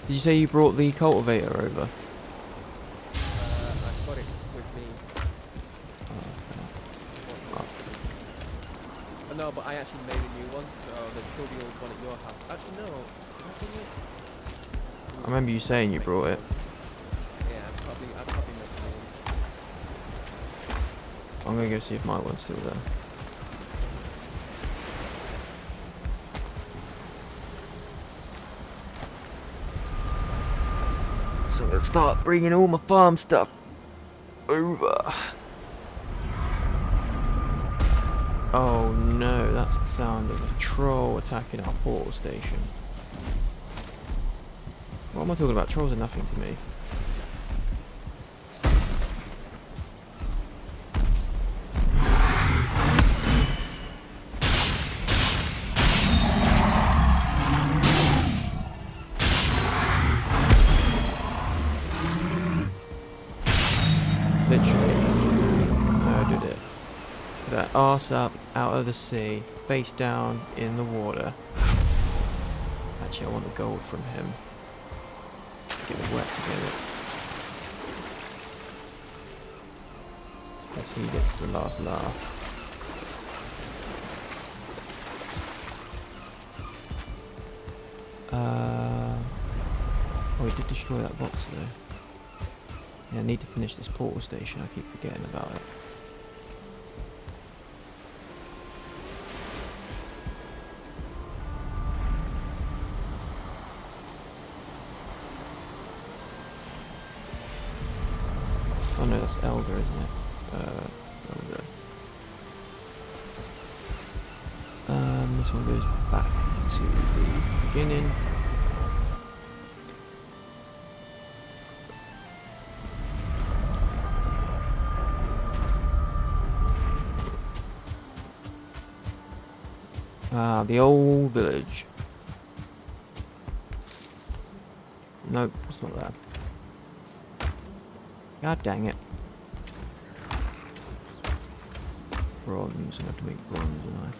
Did you say you brought the cultivator over? I've got it with me. Oh, no, but I actually made a new one, so there's still the old one at your house. Actually, no. Did I bring it? I remember you saying you brought it. Yeah, I'd probably make a new one. I'm gonna go see if my one's still there. So let's start bringing all my farm stuff over. Oh no, that's the sound of a troll attacking our portal station. What am I talking about? Trolls are nothing to me. Literally murdered it. Put that arse up out of the sea, face down in the water. Actually, I want the gold from him. Get it wet to get it. Guess he gets the last laugh. Oh, he did destroy that box though. Yeah, I need to finish this portal station. I keep forgetting about it. Oh no, that's Elder, isn't it? Elder. This one goes back to the beginning. Ah, the old village. Nope, it's not that. God dang it. Bronze, I have to make bronze, don't I?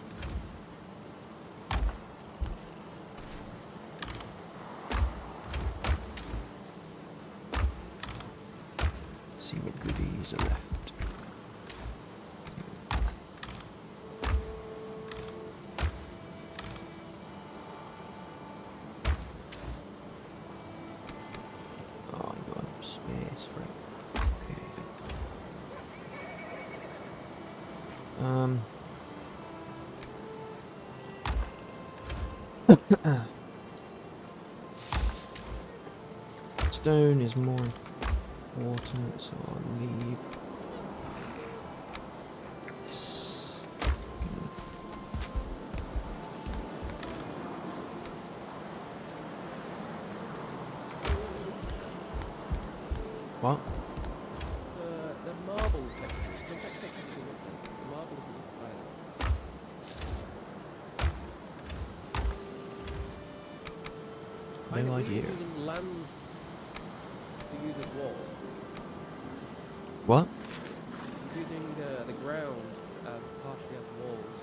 See what goodies are left. Oh, I got enough space for it. Okay. Stone is more important, so I'll leave this. What? The marble texture. The marble isn't fine. No idea. Using land to use as wall. What? Using the ground as partially as walls.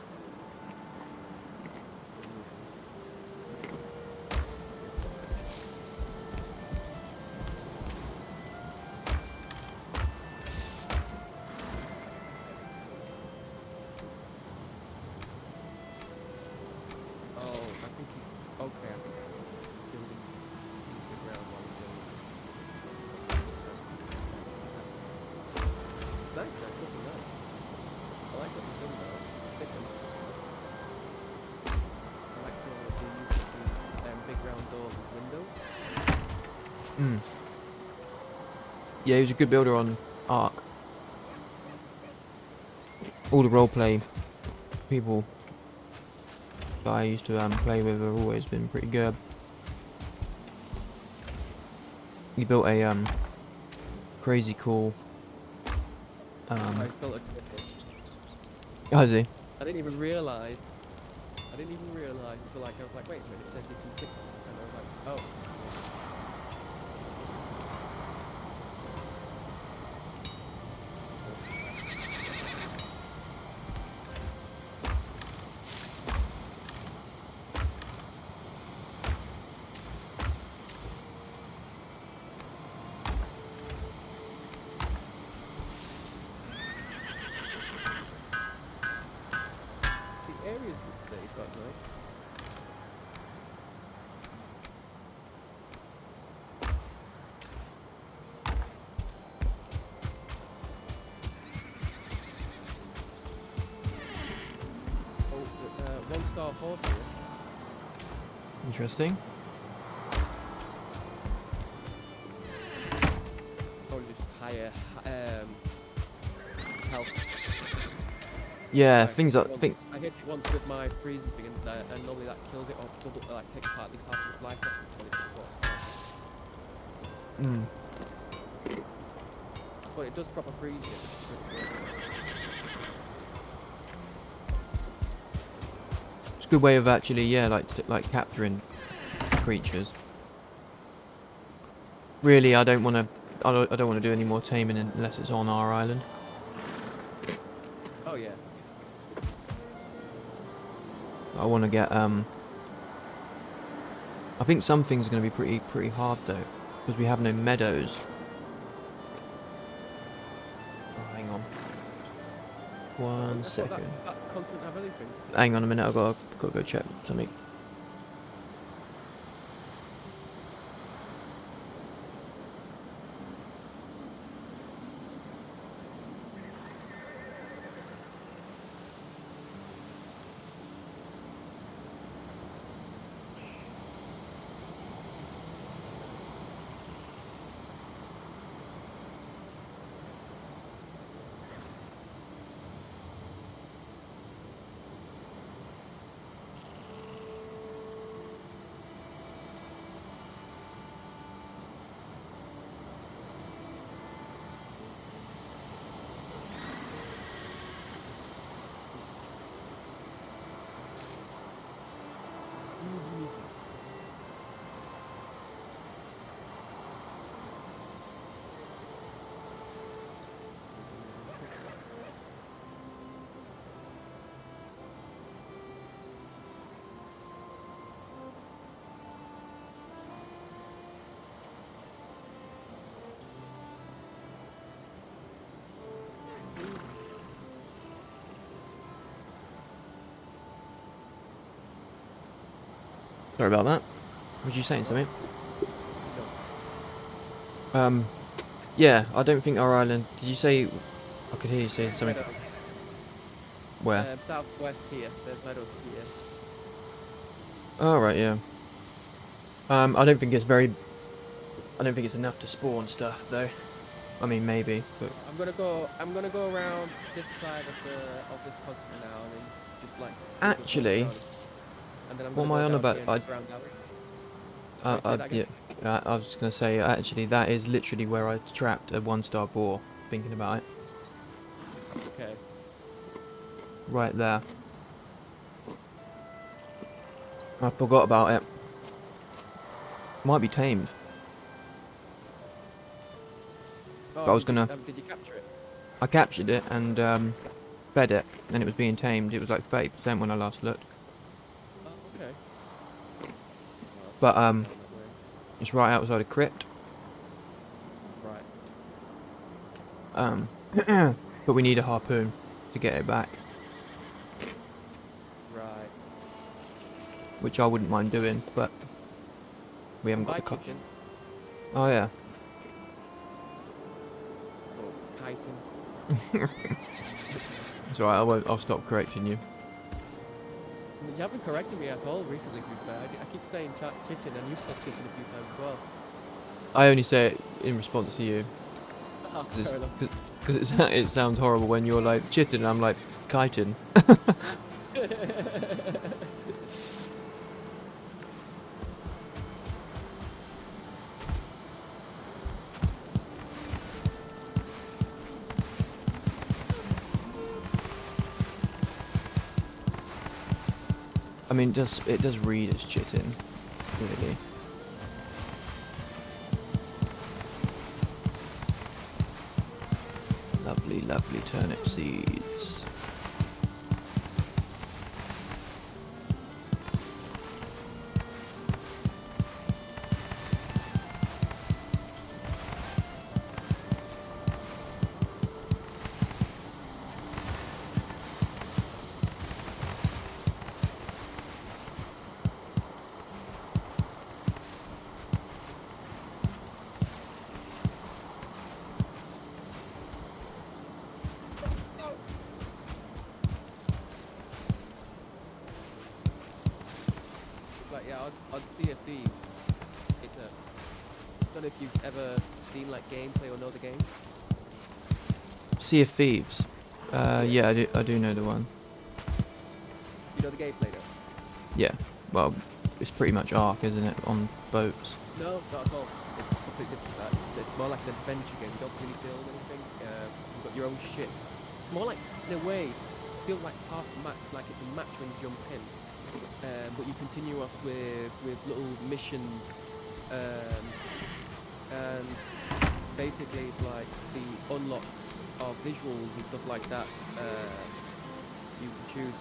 Oh, I think he's okay. I think building the ground while he's building. Nice, that's looking nice. I like what he's done though. Different. I like the use of the big round doors with windows. Hmm. Yeah, he was a good builder on Ark. all the roleplay people that I used to play with have always been pretty good. He built a crazy cool. I built a triple. Has he? I didn't even realise. Until like I was like, wait a minute, it says you can click on it, and I was like, oh. The areas that you've got, right? Oh, the 1-star horse here. Interesting. Probably just higher health. Yeah, I things hit like it once- I hit it once with my freezing thing, and normally that kills it or double, like takes part at least half of its life. Mm. But it does proper freeze it. Which is pretty good. It's a good way of actually, yeah, like capturing creatures. Really, I don't want to. I don't want to do any more taming unless it's on our island. Oh yeah. I want to get I think some things are going to be pretty hard though, because we have no meadows. Oh, hang on. One I thought second. that continent have anything. Hang on a minute. I've got to go check something. Sorry about that. Was you saying something? Yeah, I don't think our island. Did you say? I could hear you say something. Meadows. Where? Southwest here. There's meadows here. Oh right, yeah. I don't think it's very. I don't think it's enough to spawn stuff though. I mean maybe, but I'm gonna go around this side of this continent now, and then just like. actually, And then I'm what gonna am I go on down about? here and just round out. Wait, say that Yeah. again? I was gonna say actually that is literally where I trapped a 1-star boar. Thinking about it, Okay. right there. I forgot about it. Might be tamed. Oh, But I was did you- gonna- Did you capture it? I captured it and fed it, and it was being tamed. It was like 30% when I last looked. Oh, okay. But That way. it's right outside a crypt. Right. But we need a harpoon to get it back, Right. which I wouldn't mind doing, but we haven't got My the car. kitchen. Oh yeah. Oh, kiting. It's alright. I won't. I'll stop correcting you. You haven't corrected me at all recently, to be fair. I keep saying kitchen, and you've said kitchen a few times as well. I only say it in response to you Oh, fair enough. because it sounds horrible when you're like chitin and I'm like kiting. I mean, it does read as chitin, really. Lovely, lovely turnip seeds. Like, yeah, on CFD, it's a. I don't know if you've ever seen like gameplay or know the game. Sea of Thieves. Yeah, I do know the one. You know the gameplay though? Yeah. Well, it's pretty much Ark, isn't it, on boats? No, not at all. It's completely different. It's more like an adventure game. You don't really build anything. You've got your own ship. It's more like, in a way, it feels like half a match, like it's a match when you jump in. But you continue us with little missions, and basically it's like the unlocks of visuals and stuff like that. You can choose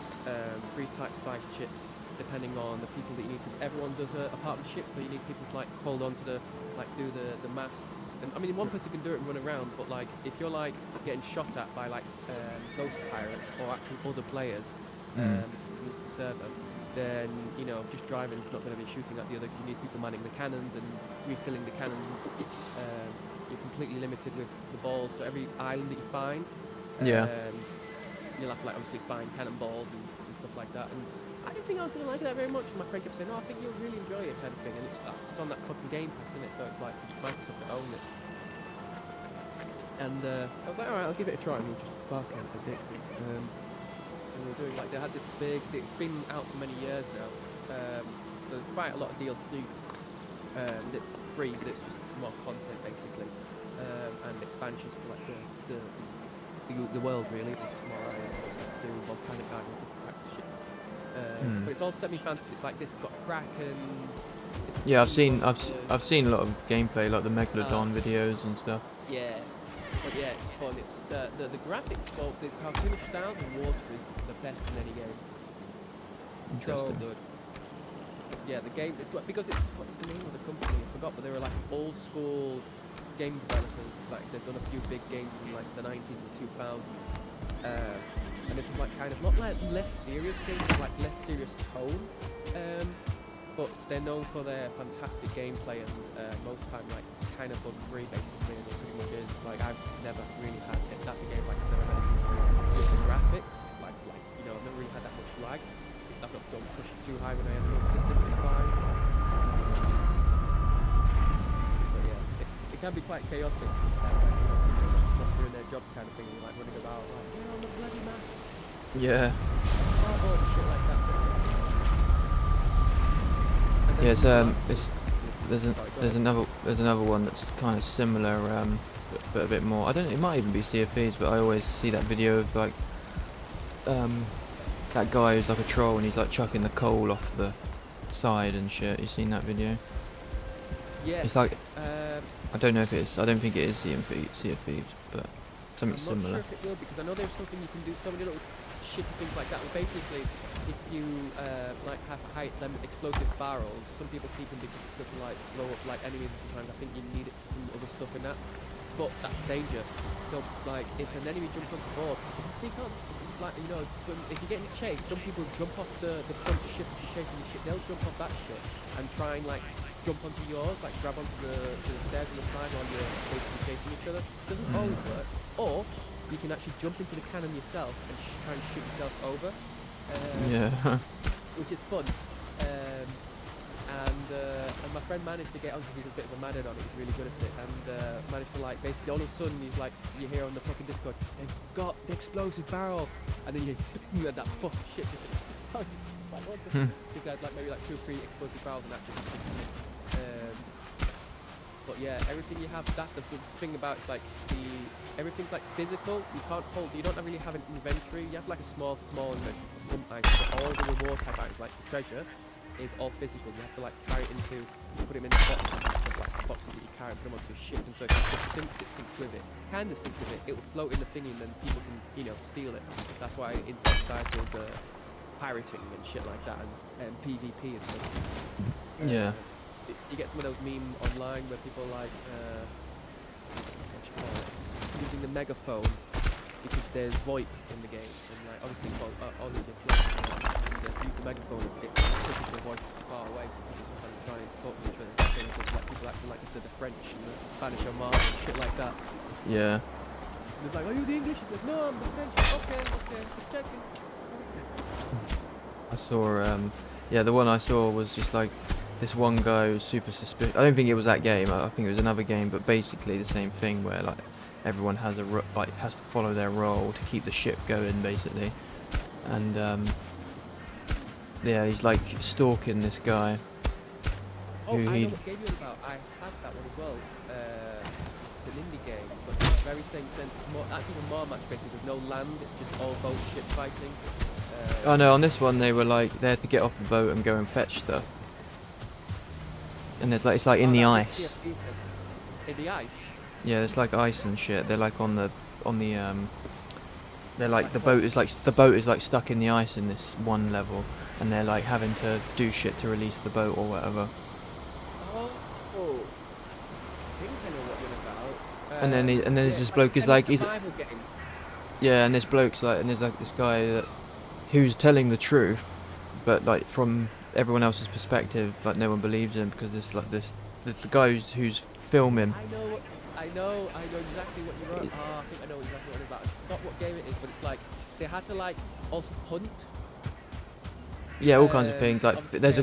3 types of size chips depending on the people that you need. Because everyone does a partnership, so you need people to like hold on to do the masts. And I mean, one person can do it and run around, but like if you're like getting shot at by like ghost pirates or actual other players, the server, then you know just driving is not going to be shooting at the other. You need people manning the cannons and refilling the cannons. You're completely limited with the balls, so every island that you find, you'll have to like obviously find cannonballs and stuff like that. And I didn't think I was going to like that very much. And my friend kept saying, "No, I think you'll really enjoy it," kind of thing. And it's on that fucking Game Pass, isn't it? So it's like Microsoft that own it. And I was like, alright, I'll give it a try. And we were just fucking addicted. And we were doing like, they had this big, it's been out for many years now. There's quite a lot of DLC. It's free, but it's just more content basically. And expansions to like the world really. Just more doing volcanic island, different types of shit. But it's all semi-fantasy. It's like this. It's got krakens. Yeah, I've seen a lot of gameplay, like the Megalodon videos and stuff. Yeah, but yeah, it's fun. It's the graphics, well, the cartoonish style, the water is the best in any game. Interesting. So good. Yeah, the game, because it's, what's the name of the company? I forgot, but they were like old school game developers. Like they've done a few big games from like the 90s and 2000s. And this is like kind of not like less serious games, but like less serious tone. But they're known for their fantastic gameplay and most time like kind of bug-free basically, and it pretty much is. Like I've never really had it. That's a game like I've never had with the graphics. Like you know, I've never really had that much lag. I've not done push it too high when I have no system, it's fine. But yeah, it can be quite chaotic sometimes, like, you know, not doing their jobs kind of thing, like running about like, you're on the bloody map. Yeah. Oh, shit like that. There's another one that's kind of similar, but a bit more. I don't know, it might even be Sea of Thieves, but I always see that video of like that guy who's like a troll and he's like chucking the coal off the side and shit. You seen that video? Yeah. It's like I don't know if it is. I don't think it is Sea of Thieves, but something similar. I'm not sure if it will, because I know there's something you can do, so many little shitty things like that. Well, basically, if you like have high explosive barrels, some people keep them because it's good to like blow up like enemies. Sometimes I think you need it for some other stuff in that, but that's danger. So like if an enemy jumps onto board, you can sneak on. Like you know, if you're getting chased, some people jump off the front ship if you're chasing the ship. They'll jump off that ship and try and like jump onto yours, like grab onto the stairs on the side while you're basically chasing each other. Doesn't always work. Or you can actually jump into the cannon yourself and try and shoot yourself over. Yeah. Which is fun. And my friend managed to get onto, he's a bit of a madhead on it, he's really good at it, and managed to like basically all of a sudden he's like you hear on the fucking Discord, they've got the explosive barrel, and then you hear that fucking shit just explodes. Like what the because they had like maybe like 2 or 3 explosive barrels and that just but yeah, everything you have, that's the good thing about it's like everything's like physical. You don't really have an inventory. You have like a small inventory for some items, but all the reward type items like the treasure is all physical. You have to like carry it into, put them in the boxes, like the boxes that you carry, put them onto a ship, and so if it sinks with it, kind of sinks with it, it will float in the thingy, and then people can, steal it. That's why in some sides there's pirating and shit like that, and PvP and stuff. Yeah. You get some of those memes online where people like, what you call it, using the megaphone because there's VoIP in the game, and like obviously, obviously, use the megaphone, it pushes the voice far away, so people sometimes try and talk to each other. So like people acting like it's the French and the Spanish Armada and shit like that. Yeah. And it's like, are you the English? He's like, no, I'm the French. Okay, just checking. I saw, the one I saw was just like this one guy was super suspicious. I don't think it was that game. I think it was another game, but basically the same thing where like everyone has has to follow their role to keep the ship going, basically. And yeah, he's like stalking this guy. Oh, I know what game you're about. I had that one as well. It's an indie game, but it's the very same sense. That's even more match basically. There's no land. It's just all boat ship fighting. Oh no, on this one they had to get off the boat and go and fetch stuff. And it's like in the ice. In the ice? Yeah, it's like ice and shit. They're like they're like the boat is like stuck in the ice in this one level, and they're like having to do shit to release the boat or whatever. Oh, I think I know what you're about. And then there's this bloke is like survival game. Yeah, and this bloke's like, and there's like this guy who's telling the truth, but like from everyone else's perspective, like no one believes him because the guy who's filming. I know exactly what you're on. I think I know exactly what you're about. I forgot what game it is, but it's like they had to like also hunt. Yeah, all kinds of things. Like there's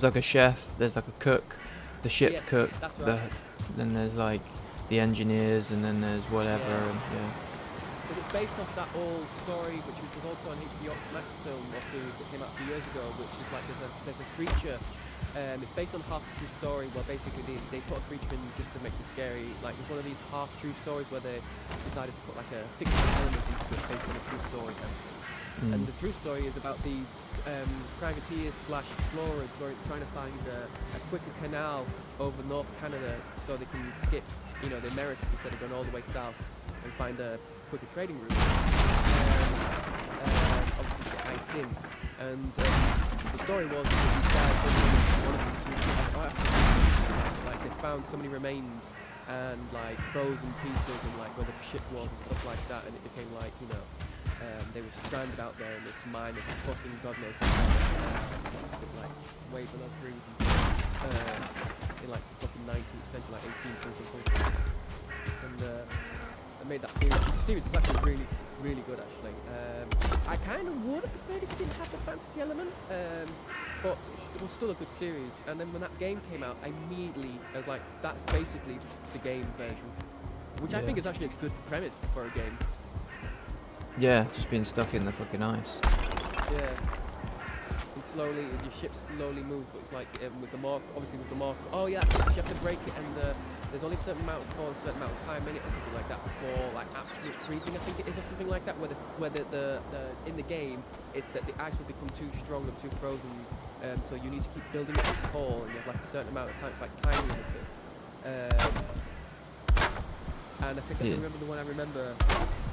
like a chef, there's like a cook, the ship cook, that's right. Then there's like the engineers, and then there's whatever. Yeah. And, yeah. Because it's based off that old story, which was also an HBO Max film or series that came out a few years ago, which is like there's a creature. It's based on half a true story where basically they put a creature in just to make it scary. Like it's one of these half true stories where they decided to put like a fictional element into it based on a true story. And the true story is about these privateers / explorers trying to find a quicker canal over North Canada so they can skip, the Americas instead of going all the way south and find a quicker trading route. Obviously get iced in. And the story was that these guys like they found so many remains and like frozen pieces and like where the ship was and stuff like that, and it became like they were stranded out there in this mine of fucking god knows like way below freezing in like the fucking 19th century, like 18th something. And I made that series. The series is actually really, really good actually. I kind of would have preferred if it didn't have the fantasy element, but it was still a good series. And then when that game came out, I was like, that's basically the game version, which I think is actually a good premise for a game. Yeah, just being stuck in the fucking ice. Yeah. And your ship slowly moves, but it's like with the mark, oh yeah, you have to break it, and there's only a certain amount of coal, a certain amount of time in it, or something like that, before like absolute freezing, I think it is, or something like that, where the in the game, it's that the ice will become too strong and too frozen, so you need to keep building up the coal, and you have like a certain amount of time, it's like time limited. And I think I remember the one I remember.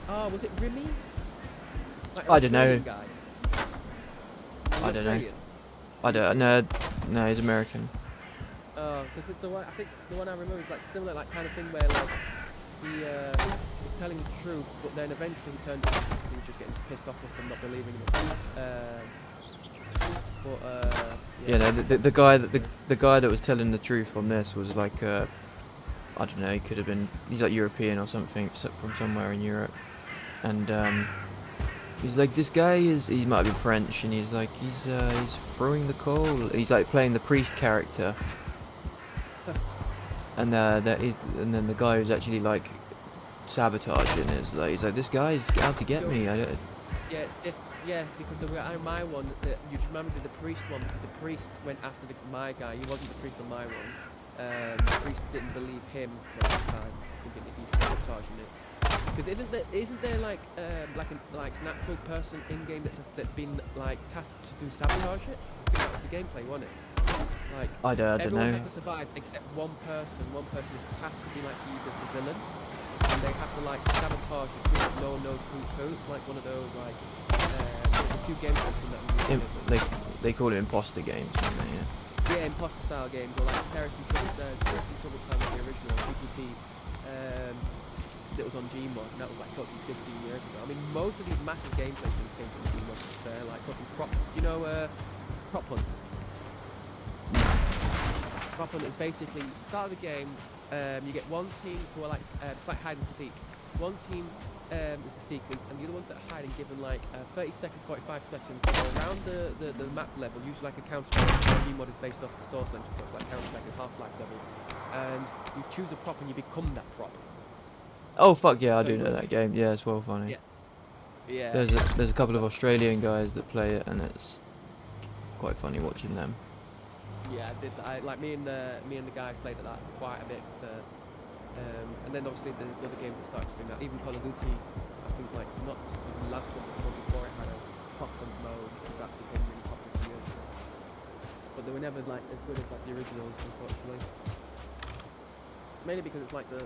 Oh, was it Remy? Like I don't know. Guy. I don't know. I don't know. No, he's American. Oh, because it's the one. I think the one I remember is like similar, like kind of thing where like he was telling the truth, but then eventually he turned out he was just getting pissed off with them not believing him. The guy that was telling the truth on this was like I don't know. He could have been. He's like European or something, from somewhere in Europe, and he's like, this guy he might be French, and he's like, he's throwing the coal. He's like playing the priest character. and and then the guy who's actually like sabotaging is like, he's like, this guy's out to get me. Yeah, yeah, because my one, you remember the priest one, because the priest went after my guy. He wasn't the priest on my one. The priest didn't believe him at the time, thinking that he's sabotaging it. Because isn't there like a natural person in game that's been like tasked to do sabotage it? I think that was the gameplay, wasn't it? Like I don't everyone know. has to survive except one person. One person is tasked to be like the villain, and they have to like sabotage it so that no one knows who's who. It's like one of those like there's a few games that They call it imposter games, don't they? Yeah. yeah, imposter style games, or like Terrorist in Trouble Time was the original PPT that was on Gmod, and that was like fucking 15 years ago. I mean, most of these massive gameplay things came from Gmod. They're like fucking prop. Do you know Prop Hunt? Prop Hunt is basically start of the game. You get one team who are like it's like hide and seek. One team is the seekers, and the other ones that are hiding, given like 30 seconds, 45 seconds, so around the map level, usually like a counter. Gmod is based off the source engine, so it's like Counter-Strike and Half-Life levels. And you choose a prop and you become that prop. Oh fuck yeah, I do know that game. Yeah, it's well funny. Yeah. Yeah. There's a couple of Australian guys that play it, and it's quite funny watching them. Yeah, I did. Like me and the guys played at that quite a bit. And then obviously there's other games that started doing that. Even Call of Duty, I think like not the last one, but the one before it had a pop hunt mode that became really popular for years ago. But they were never like as good as like the originals, unfortunately. Mainly because it's like the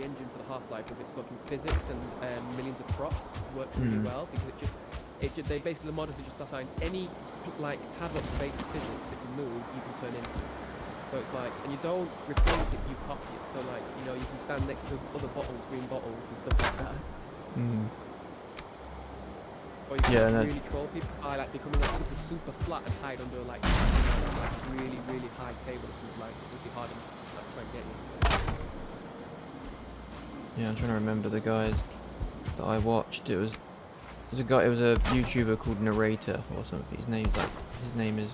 engine for the Half-Life with its fucking physics and millions of props works really well, because they basically, the modders are just assigned any like Havoc-based physics that can move, you can turn into. So it's like, and you don't replace it, you copy it. So like, you know, you can stand next to other bottles, green bottles and stuff like that. Or you can really troll people by like becoming like super flat and hide under like really high table or something, like it would be hard to like try and get you. Yeah, I'm trying to remember the guys that I watched. It was a YouTuber called Narrator or something. His name is,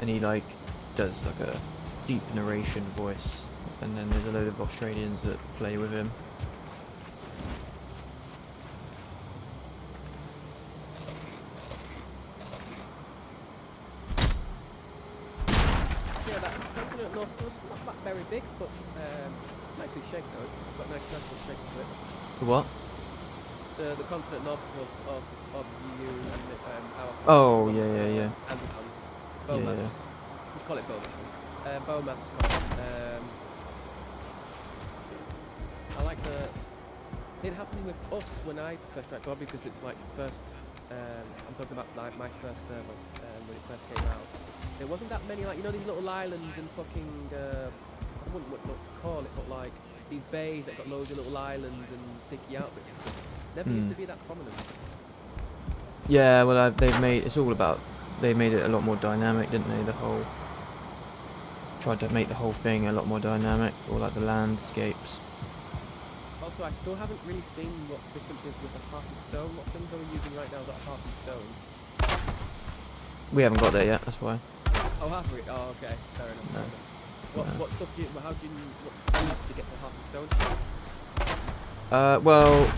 and he like does like a deep narration voice, and then there's a load of Australians that play with him. Yeah, that continent north was not that very big, but nicely shaped though. It's got nice natural shape to it. The what? The continent north of the EU and our. Oh yeah. Bomas. Yeah. Let's call it Bomas. Bomas. I like it happened with us when I first tried God, because it's like first. I'm talking about like my first server when it first came out. There wasn't that many, like, you know, these little islands and fucking I wouldn't know what to call it, but like these bays that got loads of little islands and sticky outfits. Never used to be that prominent. Yeah, well, they've made it a lot more dynamic, didn't they? Tried to make the whole thing a lot more dynamic, or like the landscapes. Also, I still haven't really seen what the difference is with the heart and stone. What things are we using right now that are heart and stone? We haven't got there yet, that's why. Oh, have we? Oh, okay. Fair enough. No. What stuff do you use to get to heart and stone? Well,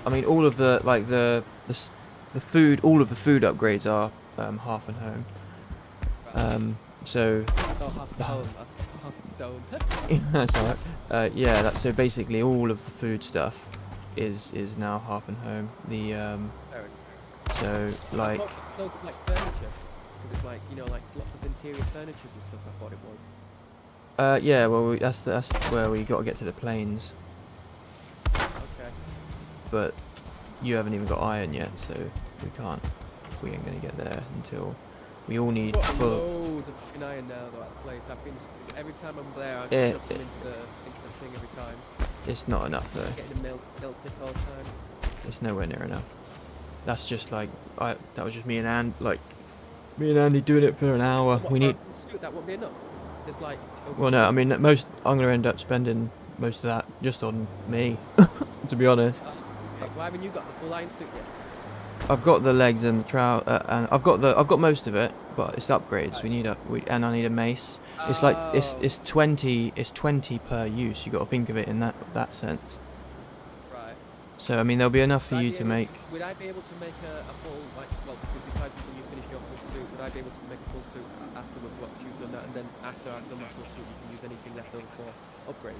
I mean, all of the food, all of the food upgrades are half and home. So. Oh, half and stone. That's alright. Yeah, that's so basically all of the food stuff is now half and home. So like. Loads of like furniture, because it's like, you know, like lots of interior furniture and stuff. I thought it was. Yeah, well, that's where we got to get to the plains. Okay. But you haven't even got iron yet, so we ain't gonna get there until we all need full. Loads of fucking iron now though at the place. Every time I'm there, I just shove them into the thing every time. It's not enough though. Getting the milk tip all the time. It's nowhere near enough. That's just like that was just me and Andy doing it for an hour. We need. That won't be enough. There's like. Well, no, I mean I'm gonna end up spending most of that just on me, to be honest. Okay. Why haven't you got the full iron suit yet? I've got the legs and the trowel, and I've got most of it, but it's upgrades. Right. We need and I need a mace. It's like Oh. it's 20 per use. You got to think of it in that sense. Right. So I mean, there'll be enough for Would I you be to able make. would I be able to make a full, like, well, besides when you finish your full suit, would I be able to make a full suit afterwards once you've done that, and then after I've done my full suit, you can use anything left over for upgrade?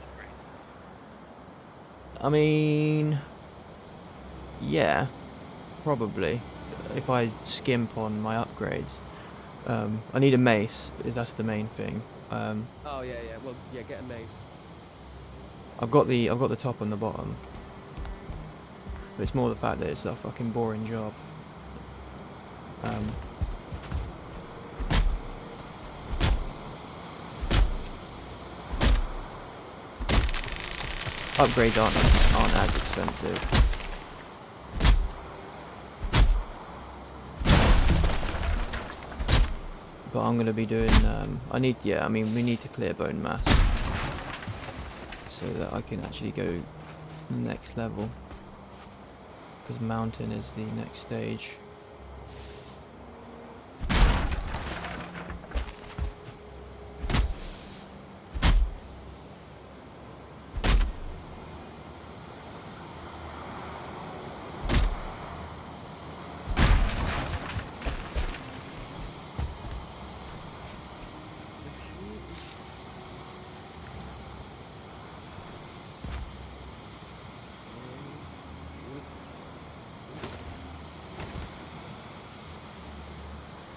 I mean, yeah, probably. If I skimp on my upgrades, I need a mace. That's the main thing. Oh yeah, yeah. Well, yeah, get a mace. I've got the top and the bottom, but it's more the fact that it's a fucking boring job. Upgrades aren't as expensive. But I'm gonna be doing. I mean, we need to clear bone mass so that I can actually go next level. Because mountain is the next stage.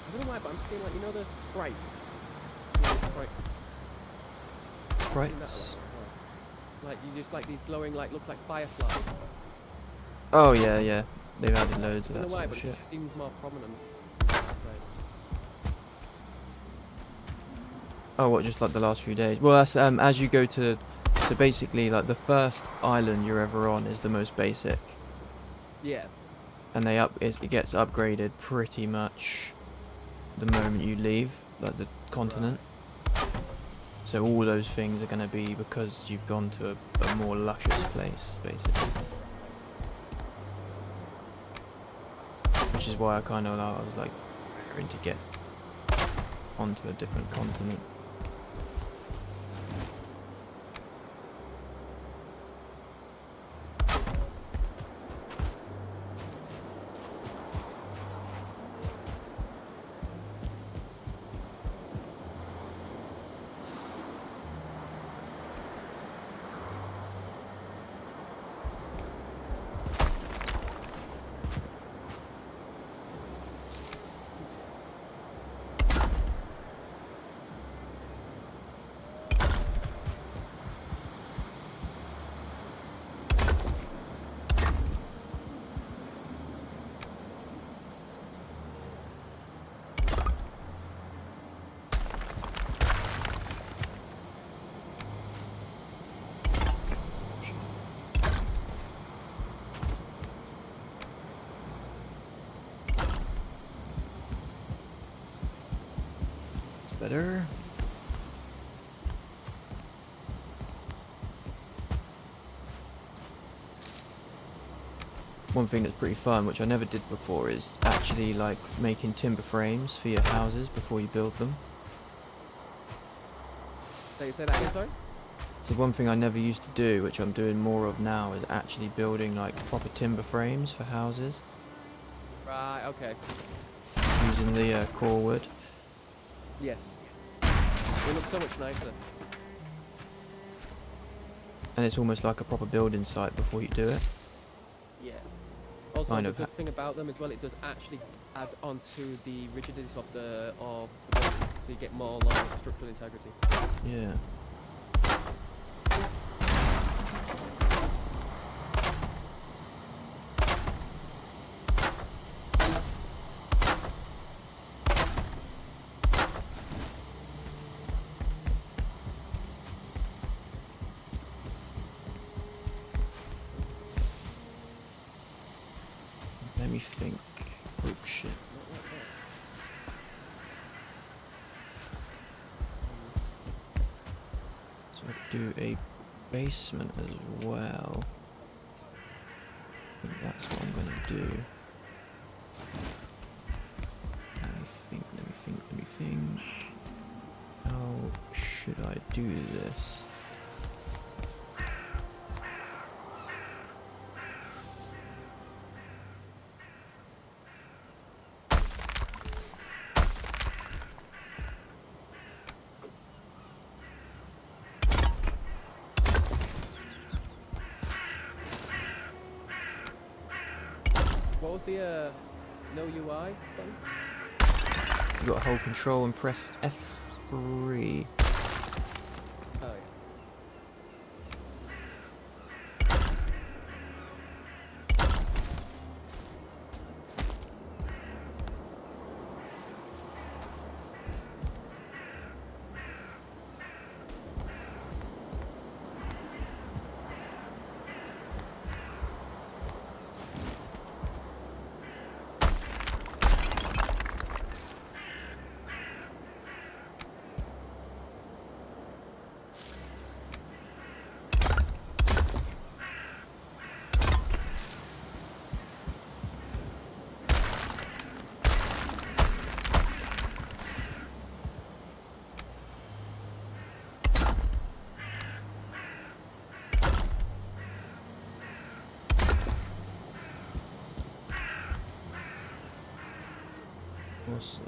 I don't know why, but I'm seeing, like, you know, the sprites. You know, the sprites. I've seen that a lot Sprites. as well. Like, you just, like, these glowing, like, look like fireflies. Oh yeah, yeah. They've added loads I of don't that know why, sort of but it shit. just seems more prominent. Like, Oh, what? Just like the last few days? Well, that's as you go to. So basically, like the first island you're ever on is the most basic, yeah. and it gets upgraded pretty much the moment you leave, like the continent. So all those things are going to be because you've gone to a more luscious place, basically. Which is why I was like, preparing to get onto a different continent. Better. One thing that's pretty fun, which I never did before, is actually like making timber frames for your houses before you build them. Say that again, sorry? So one thing I never used to do, which I'm doing more of now, is actually building like proper timber frames for houses Right, okay. using the core wood. Yes. It looks so much nicer. And it's almost like a proper building site before you do it. Yeah. Also, Kind the of good thing about them as well, it does actually add onto the rigidity of the building, so you get more like structural integrity. Yeah. Let me think. Oh shit. So I could do a basement as well. I think that's what I'm going to do. Let me think. How should I do this? What was the no UI button? You got to hold control and press F3. Oh yeah. Awesome.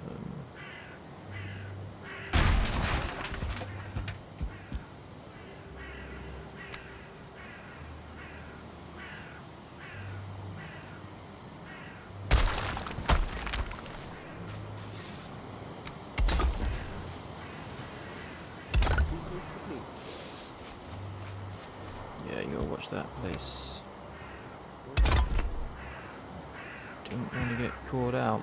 Yeah, you gotta watch that place. Don't want to get caught out.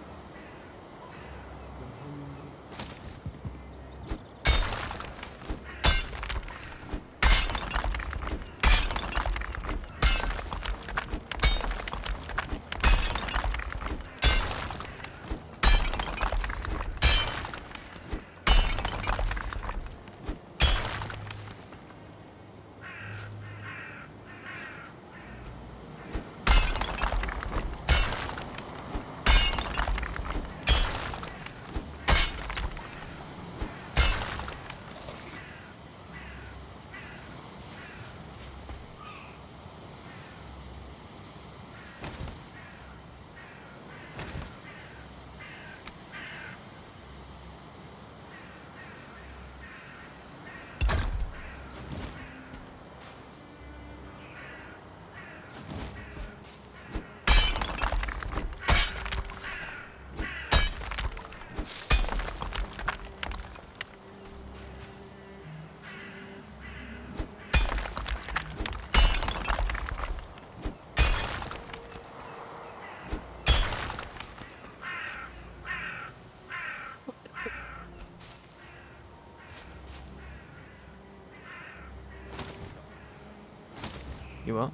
You what?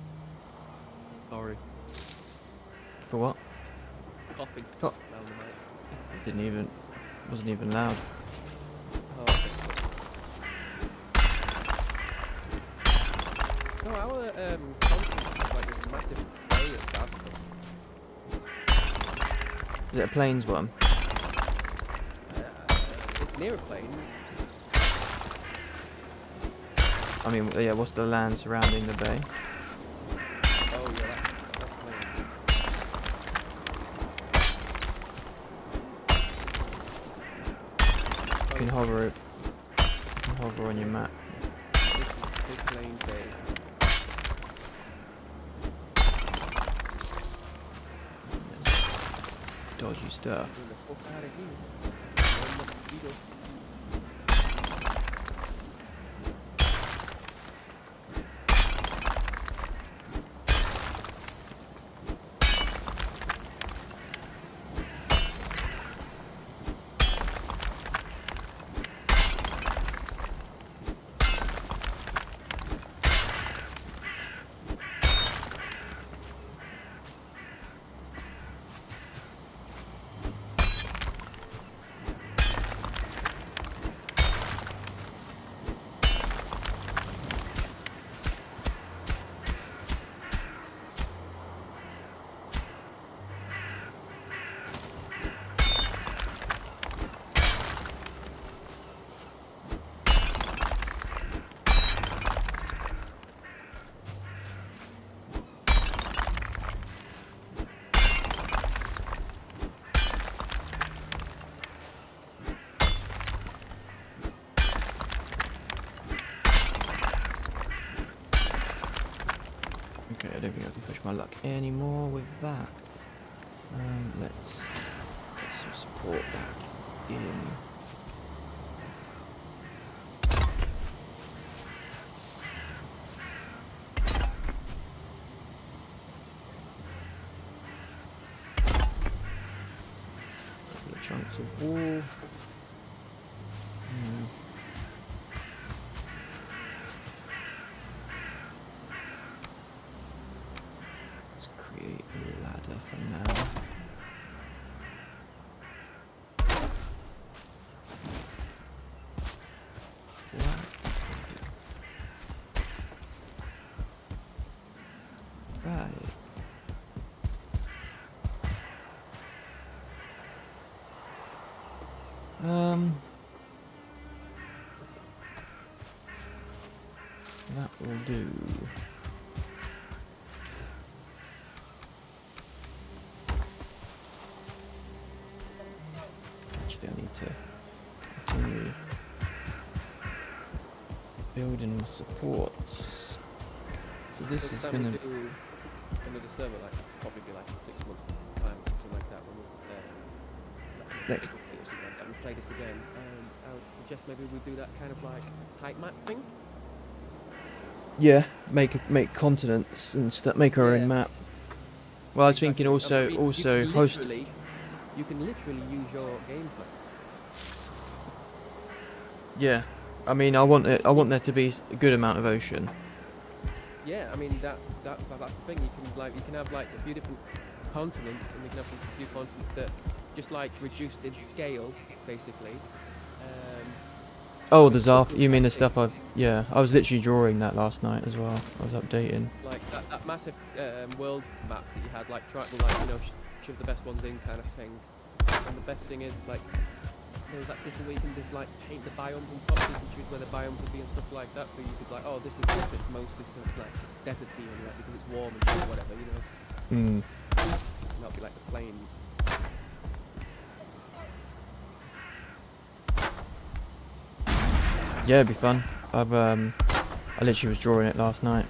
Sorry. For what? Coughing. Oh. Down the mic. Wasn't even loud. Oh, okay. No, our conference has like this massive play at Tecastus. Is it a planes one? It's near a plane. I mean, yeah, what's the land surrounding the bay? Oh yeah, that's plane. You can hover it. You can hover on your map. Big plane bay. There's dodgy stuff. Get the fuck out of here. No mosquito. Okay, I don't think I can push my luck anymore with that. Let's get some support back in. Couple of chunks of wall. Let's create a ladder for now. Right. That will do. Actually, I need to continue building my supports. So this is going to do another server, like probably be like 6 months time, something like that. When we next. we play this again. I would suggest maybe we do that kind of like height map thing. Yeah, make continents and make our Yeah. own map. Well, I was Exactly. thinking also I mean, also you host. can literally use your games maps. Yeah, I mean, I want there to be a good amount of ocean. Yeah, I mean that's the thing. You can have like a few different continents, and you can have a few continents that just like reduced in scale, basically. Oh, the Zarthia. You mean the stuff I? Yeah, I was literally drawing that last night as well. I was updating. Like that massive world map that you had, like try to like shove the best ones in kind of thing. And the best thing is like there's that system where you can just like paint the biomes on top, so you can choose where the biomes would be and stuff like that. So you could like, oh, this is stuff that's mostly sort of like deserty and like because it's warm and shit, whatever, you know. Hmm. And that'll be like the plains. Yeah, it'd be fun. I literally was drawing it last night.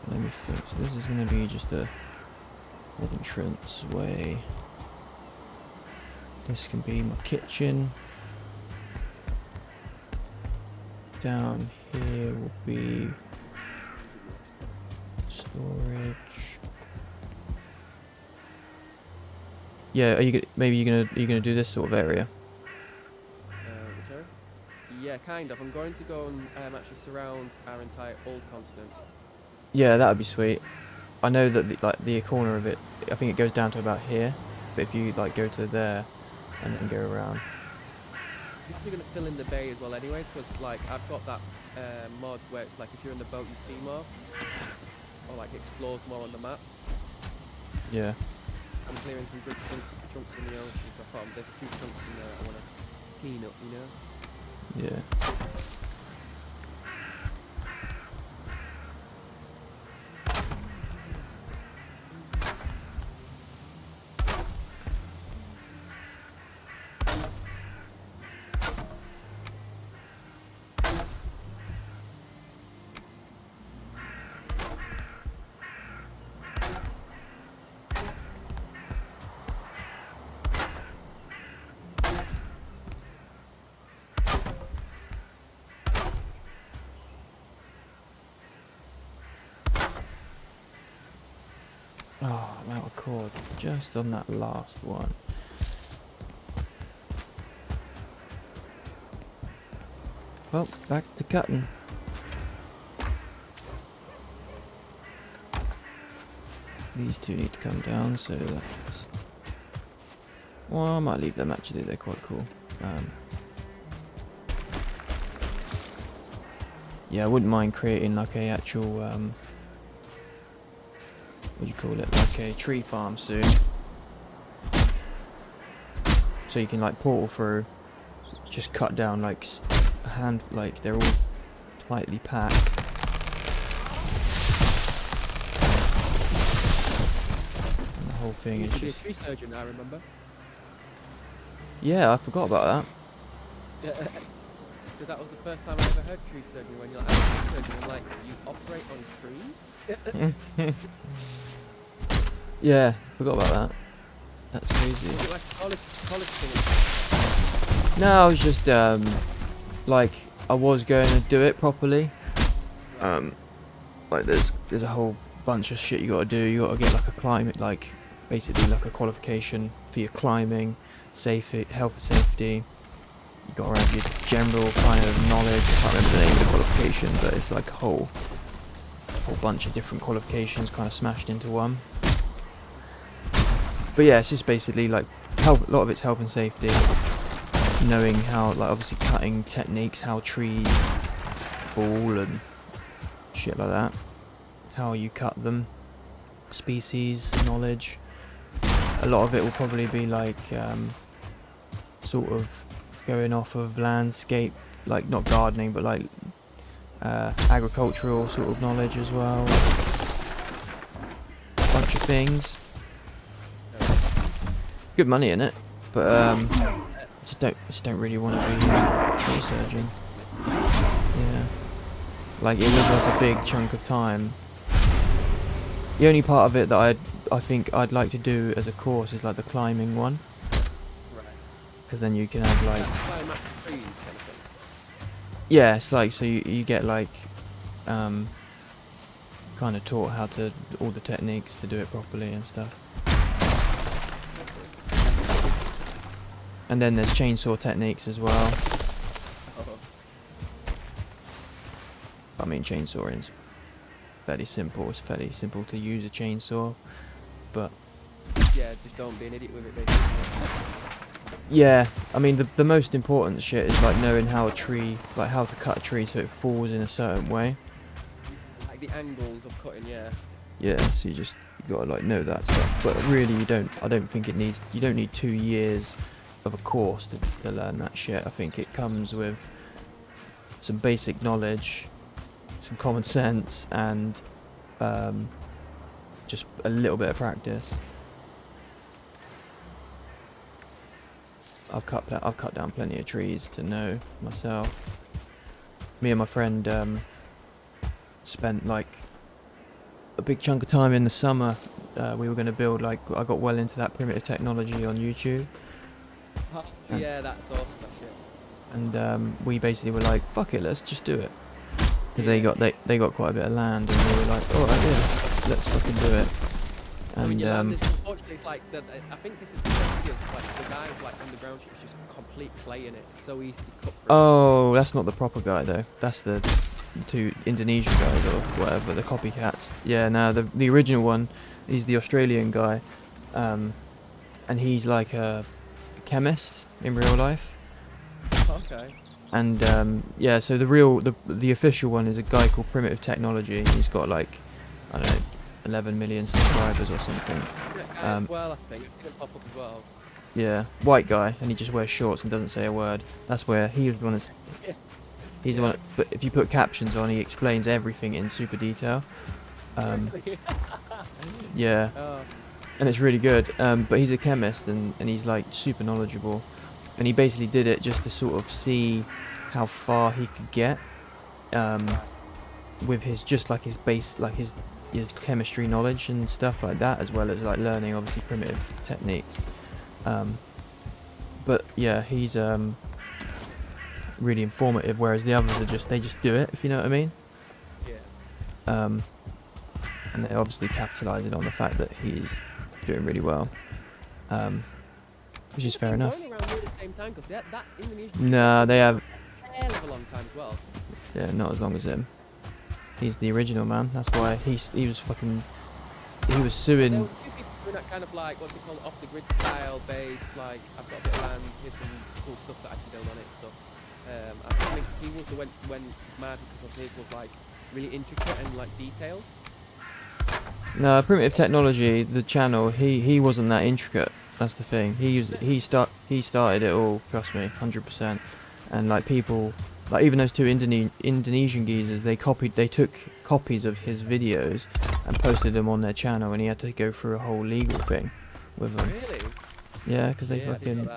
Let me fix. This is going to be just a entrance way. This can be my kitchen. Down here will be storage. Yeah, maybe you're gonna do this sort of area? Whichever? Yeah, kind of. I'm going to go and actually surround our entire old continent. Yeah, that would be sweet. I know that the corner of it, I think it goes down to about here. But if you like go to there and then go around. I'm probably going to fill in the bay as well anyways, because like I've got that mod where it's like if you're in the boat you see more, or like explores more on the map. Yeah. I'm clearing some good chunks in the ocean, so I thought there's a few chunks in there I want to clean up, you know? Yeah. Oh, I'm out of cord just on that last one. Well, back to cutting. These two need to come down, so that's... Well, I might leave them actually, they're quite cool. Yeah, I wouldn't mind creating like a actual, what do you call it, like a tree farm soon. So you can like portal through, just cut down like like they're all tightly packed. And the whole thing is You just... a tree surgeon, I remember. Yeah, I forgot about that. Because that was the first time I ever heard tree surgery. When you're like, tree surgery, I'm like, you operate on trees? Yeah, forgot about that. That's crazy. Is it like a college thing? No, I was just like I was going to do it properly. Like there's a whole bunch of shit you got to do. You got to get like a climate, like basically like a qualification for your climbing, health and safety. You got to have your general kind of knowledge. I can't remember the name of the qualification, but it's like a whole bunch of different qualifications kind of smashed into one. But yeah, it's just basically like a lot of it's health and safety, knowing how, like, obviously cutting techniques, how trees fall and shit like that, how you cut them, species knowledge. A lot of it will probably be like sort of going off of landscape, like not gardening, but like agricultural sort of knowledge as well. A bunch of things. Good money in it, but just don't really want to be tree surgeon. Yeah, like it was like a big chunk of time. The only part of it that I think I'd like to do as a course is like the climbing one, because then you can have like yeah, it's like so you get like kind of taught how to all the techniques to do it properly and stuff. And then there's chainsaw techniques as well. I mean, chainsawing is fairly simple. It's fairly simple to use a chainsaw, but yeah, just don't be an idiot with it, basically. Yeah, I mean the most important shit is like knowing how how to cut a tree so it falls in a certain way. Like the angles of cutting, yeah. Yeah, so you gotta like know that stuff. But really, I don't think you don't need 2 years of a course to learn that shit. I think it comes with some basic knowledge, some common sense, and just a little bit of practice. I've cut down plenty of trees to know myself. Me and my friend spent like a big chunk of time in the summer. We were going to build, like, I got well into that primitive technology on YouTube. Yeah, that's awesome, that shit. And we basically were like, fuck it, let's just do it. Because they got quite a bit of land, and we were like, alright, yeah, let's fucking do it. And I mean, unfortunately, it's like I think this is the same deal. Like the guy like underground shit is just complete clay in it. It's so easy to cut through. Oh, that's not the proper guy though. That's the two Indonesian guys or whatever, the copycats. Yeah, no, the original one, he's the Australian guy, and he's like a chemist in real life. Okay. And yeah, so the official one is a guy called Primitive Technology. He's got like, I don't know, 11 million subscribers or something. Well, I think it's gonna pop up as well. Yeah, white guy, and he just wears shorts and doesn't say a word. That's where he was one of. He's the one. But if you put captions on, he explains everything in super detail. Yeah, and it's really good. But he's a chemist, and he's like super knowledgeable, and he basically did it just to sort of see how far he could get with his base, like his chemistry knowledge and stuff like that, as well as like learning obviously primitive techniques. But yeah, he's really informative, whereas the others are they just do it, if you know what I mean. Yeah. And they're obviously capitalising on the fact that he's doing really well, which is fair enough. Nah, they have. Hell of a long time as well. Yeah, not as long as him. He's the original man. That's why he was fucking. He was suing. There were two people doing that kind of like what's it called, off the grid style based. Like I've got a bit of land, here's some cool stuff that I can build on it. So I think he was the one when mad because his was like really intricate and like detailed. No, Primitive Technology, the channel. He wasn't that intricate. That's the thing. He started it all. Trust me, 100%. And like people. Like even those two Indonesian geezers, they took copies of his videos and posted them on their channel, and he had to go through a whole legal thing with them. Really? Yeah, because they fucking.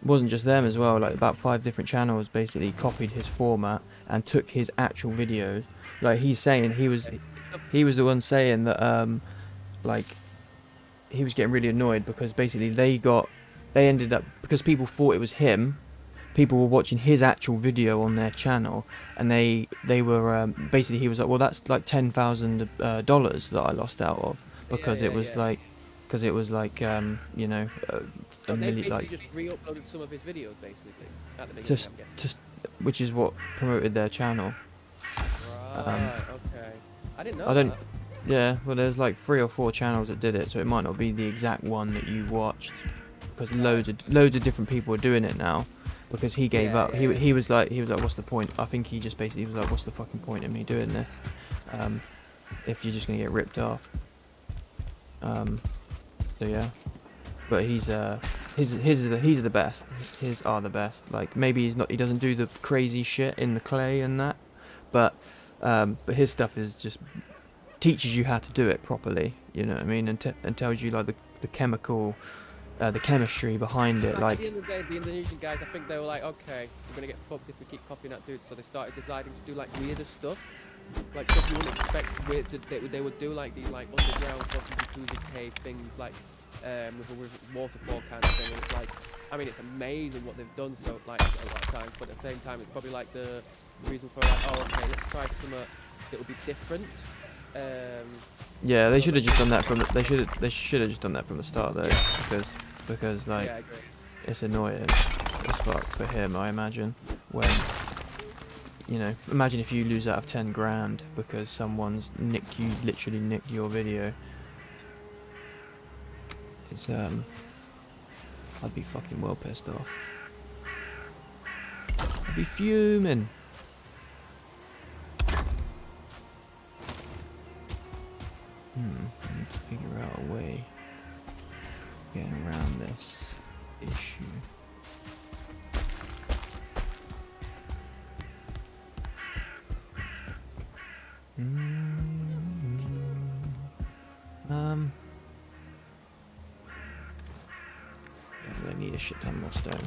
It wasn't just them as well. Like about 5 different channels basically copied his format and took his actual videos. Like he's saying he was the one saying that like he was getting really annoyed because basically they ended up, because people thought it was him. People were watching his actual video on their channel, and they were basically, he was like, well, that's like $10,000 that I lost out of, Yeah, because yeah, yeah. it was like you know, So a they million, basically like, just re-uploaded some of his videos, basically, at the beginning, just I'm guessing. just which is what promoted their channel. Right, okay. I didn't I know don't. that. Yeah, well, there's like 3 or 4 channels that did it, so it might not be the exact one that you watched, because Right. loads of different people are doing it now. Because he gave Yeah, up. yeah, yeah. He was like, what's the point? I think he just basically was like, what's the fucking point in me doing this? If you're just gonna get ripped off. So yeah, but his are the best. His are the best. Like maybe he doesn't do the crazy shit in the clay and that, but his stuff is just teaches you how to do it properly. You know what I mean? And tells you like the chemical, the chemistry behind it. Like, at Like the end of the day, the Indonesian guys, I think they were like, okay, we're gonna get fucked if we keep copying that dude. So they started deciding to do like weirder stuff, like stuff you wouldn't expect. They would do like these like underground fucking jacuzzi cave things, like with a waterfall kind of thing. And it's like, I mean, it's amazing what they've done. So like a lot of times, but at the same time, it's probably like the reason for like, oh, okay, let's try something that will be different. yeah, they So should have like, just done that from they should have just done that from the start though, yeah, because like yeah, I agree. it's annoying as fuck for him, I imagine. When, you know, imagine if you lose out of 10 grand because someone's literally nicked your video. It's I'd be fucking well pissed off. I'd be fuming. I need to figure out a way of getting around this issue. I need a shit ton more stone.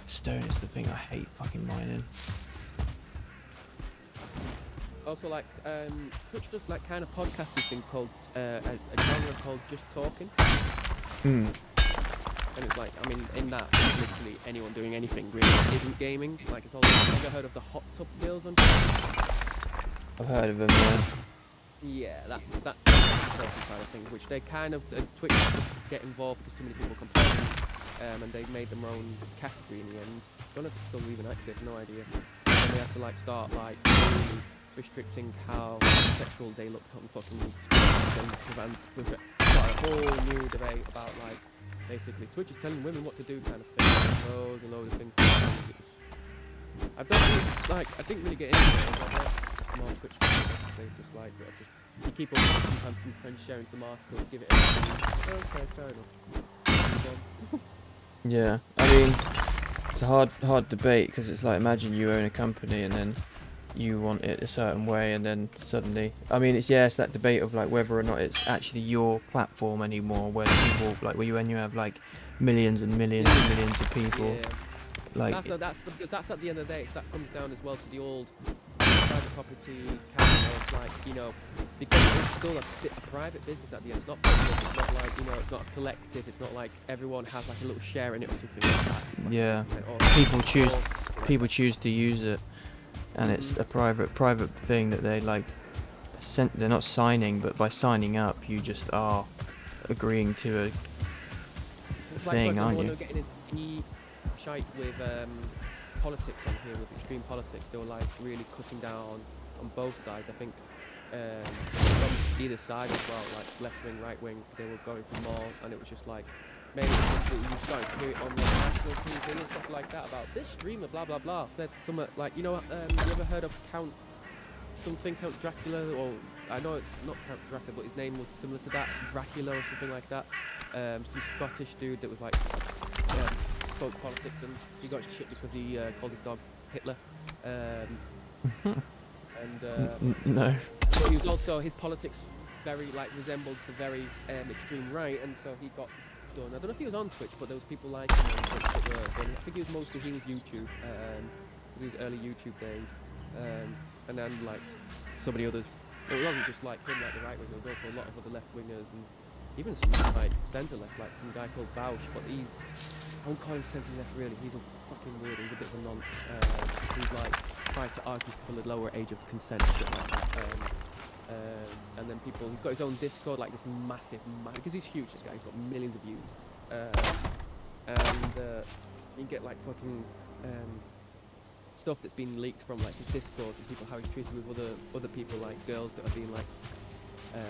Stone is the thing I hate fucking mining. Also, like, Twitch does like kind of podcasting thing called a genre called Just Talking, Hmm. and it's like, I mean, in that, it's literally anyone doing anything really that isn't gaming. Like, it's all. Have you ever heard of the hot tub girls on Twitch? I've heard of them, yeah. Yeah, that's the talking side of things, which they kind of Twitch get involved because too many people complain, and they made their own category in the end. Don't know if it's still even active, no idea. And they have to like start like really restricting how sexual they looked on fucking and we've got a whole new debate about like basically Twitch is telling women what to do kind of thing. Loads and loads of things. I don't really, like, I didn't really get into it. I like more Twitch videos, they just like you keep on sometimes some friends sharing some articles, give it a okay, fair enough. Yeah, I mean, it's a hard debate, because it's like, imagine you own a company and then you want it a certain way, and then suddenly, I mean, it's that debate of like whether or not it's actually your platform anymore, where people like when you have like millions and millions and millions of people, Yeah. like That's at the end of the day. That comes down as well to the old private property kind of like, you know, because it's still a private business at the end. It's not public. It's not like, you know, it's not a collective. It's not like everyone has like a little share in it or something like that. It's like, yeah, or people choose to use it, and it's a private thing that they like. They're not signing, but by signing up, you just are agreeing to a thing, aren't you? Getting into shite with politics on here, with extreme politics. They were like really cutting down on both sides. I think from either side as well, like left wing, right wing. They were going for more, and it was just like maybe you started to hear it on like national TV and stuff like that about this streamer, blah blah blah. Said something like, you know, you ever heard of Count Dracula, or I know it's not Count Dracula, but his name was similar to that, Dracula or something like that. Some Scottish dude that was like spoke politics, and he got shit because he called his dog Hitler. No. But he was also, his politics very like resembled the very extreme right, and so he got done. I don't know if he was on Twitch, but there was people like him on Twitch that were done. I think he was YouTube, 'cause he was early YouTube days, and then like so many others. It wasn't just like him, like the right wing. There was also a lot of other left wingers and even some like centre left, like some guy called Vaush. But I won't call him centre left really. He's a fucking weirdo. He's a bit of a nonce. He's like trying to argue for the lower age of consent, shit like that. And then he's got his own Discord, like this massive, because he's huge. This guy, he's got millions of views, and you can get like fucking stuff that's been leaked from like his Discord and people how he's treated with other people, like girls that are being like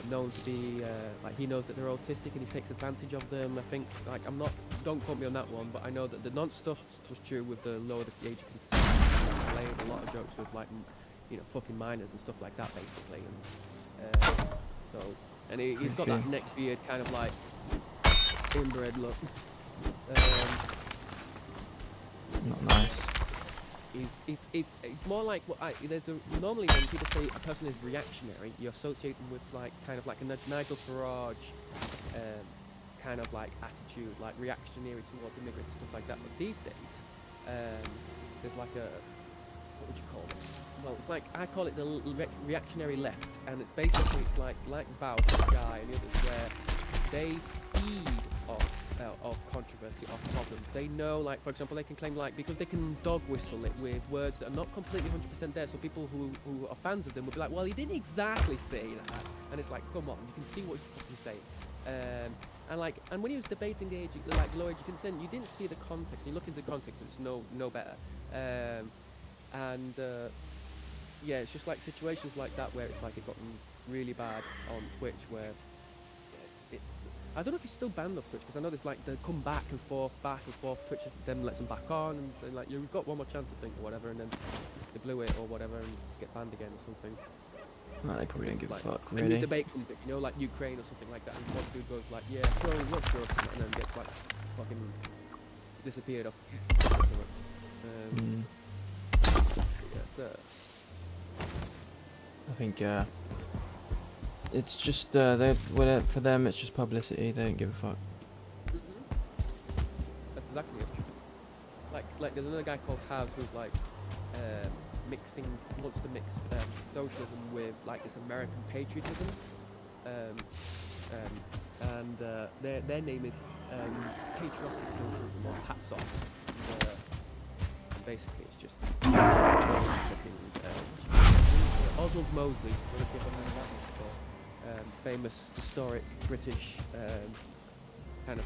known to be like he knows that they're autistic and he takes advantage of them. I think like don't quote me on that one, but I know that the nonce stuff was true with the lower the age of consent. He played a lot of jokes with like fucking minors and stuff like that basically, and he's got that neck beard kind of like inbred look. Not nice. He's more like normally when people say a person is reactionary, you associate them with like kind of like a Nigel Farage kind of like attitude, like reactionary towards immigrants, stuff like that. But these days, there's like what would you call it? Well, it's like I call it the reactionary left, and it's basically like Val, the guy, and the others, where they feed off controversy, off problems. They know, like for example, they can claim like because they can dog whistle it with words that are not completely 100% there. So people who are fans of them will be like, well, he didn't exactly say that, and it's like, come on, you can see what he's fucking saying. And when he was debating the age, like low age of consent, you didn't see the context. You look into the context, and it's no better. Yeah, it's just like situations like that where it's like it got really bad on Twitch where I don't know if he's still banned off Twitch because I know there's like they come back and forth. Twitch then lets them back on and say like you've got one more chance I think or whatever, and then they blew it or whatever and get banned again or something. No, they probably don't give a fuck, A really. new debate comes up, like Ukraine or something like that, and one dude goes like, yeah, throw Russia or something, and then gets like fucking disappeared off. I think it's just for them it's just publicity. They don't give a fuck. That's exactly it. Like there's another guy called Haz who's like wants to mix socialism with like this American patriotism, and their name is patriotic socialism or PATSOS. Basically, it's just Oswald Mosley, famous historic British kind of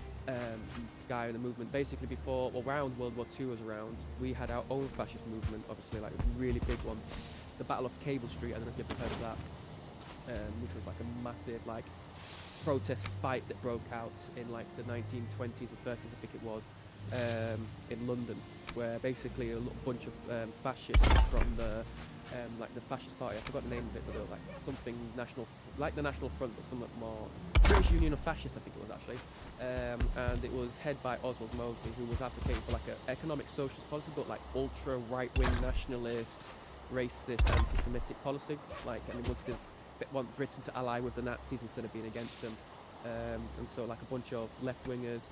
guy in the movement. Basically, around World War II was around, we had our own fascist movement, obviously, like a really big one. The Battle of Cable Street, I don't know if you've ever heard of that, which was like a massive like protest fight that broke out in like the 1920s or 30s, I think it was, in London, where basically a bunch of fascists from the fascist party, I forgot the name of it, but they were like something national, like the National Front, but somewhat more British Union of Fascists, I think it was actually, and it was head by Oswald Mosley, who was advocating for like an economic socialist policy, but like ultra right-wing nationalist, racist, anti-Semitic policy, and he want Britain to ally with the Nazis instead of being against them, and so like a bunch of left-wingers,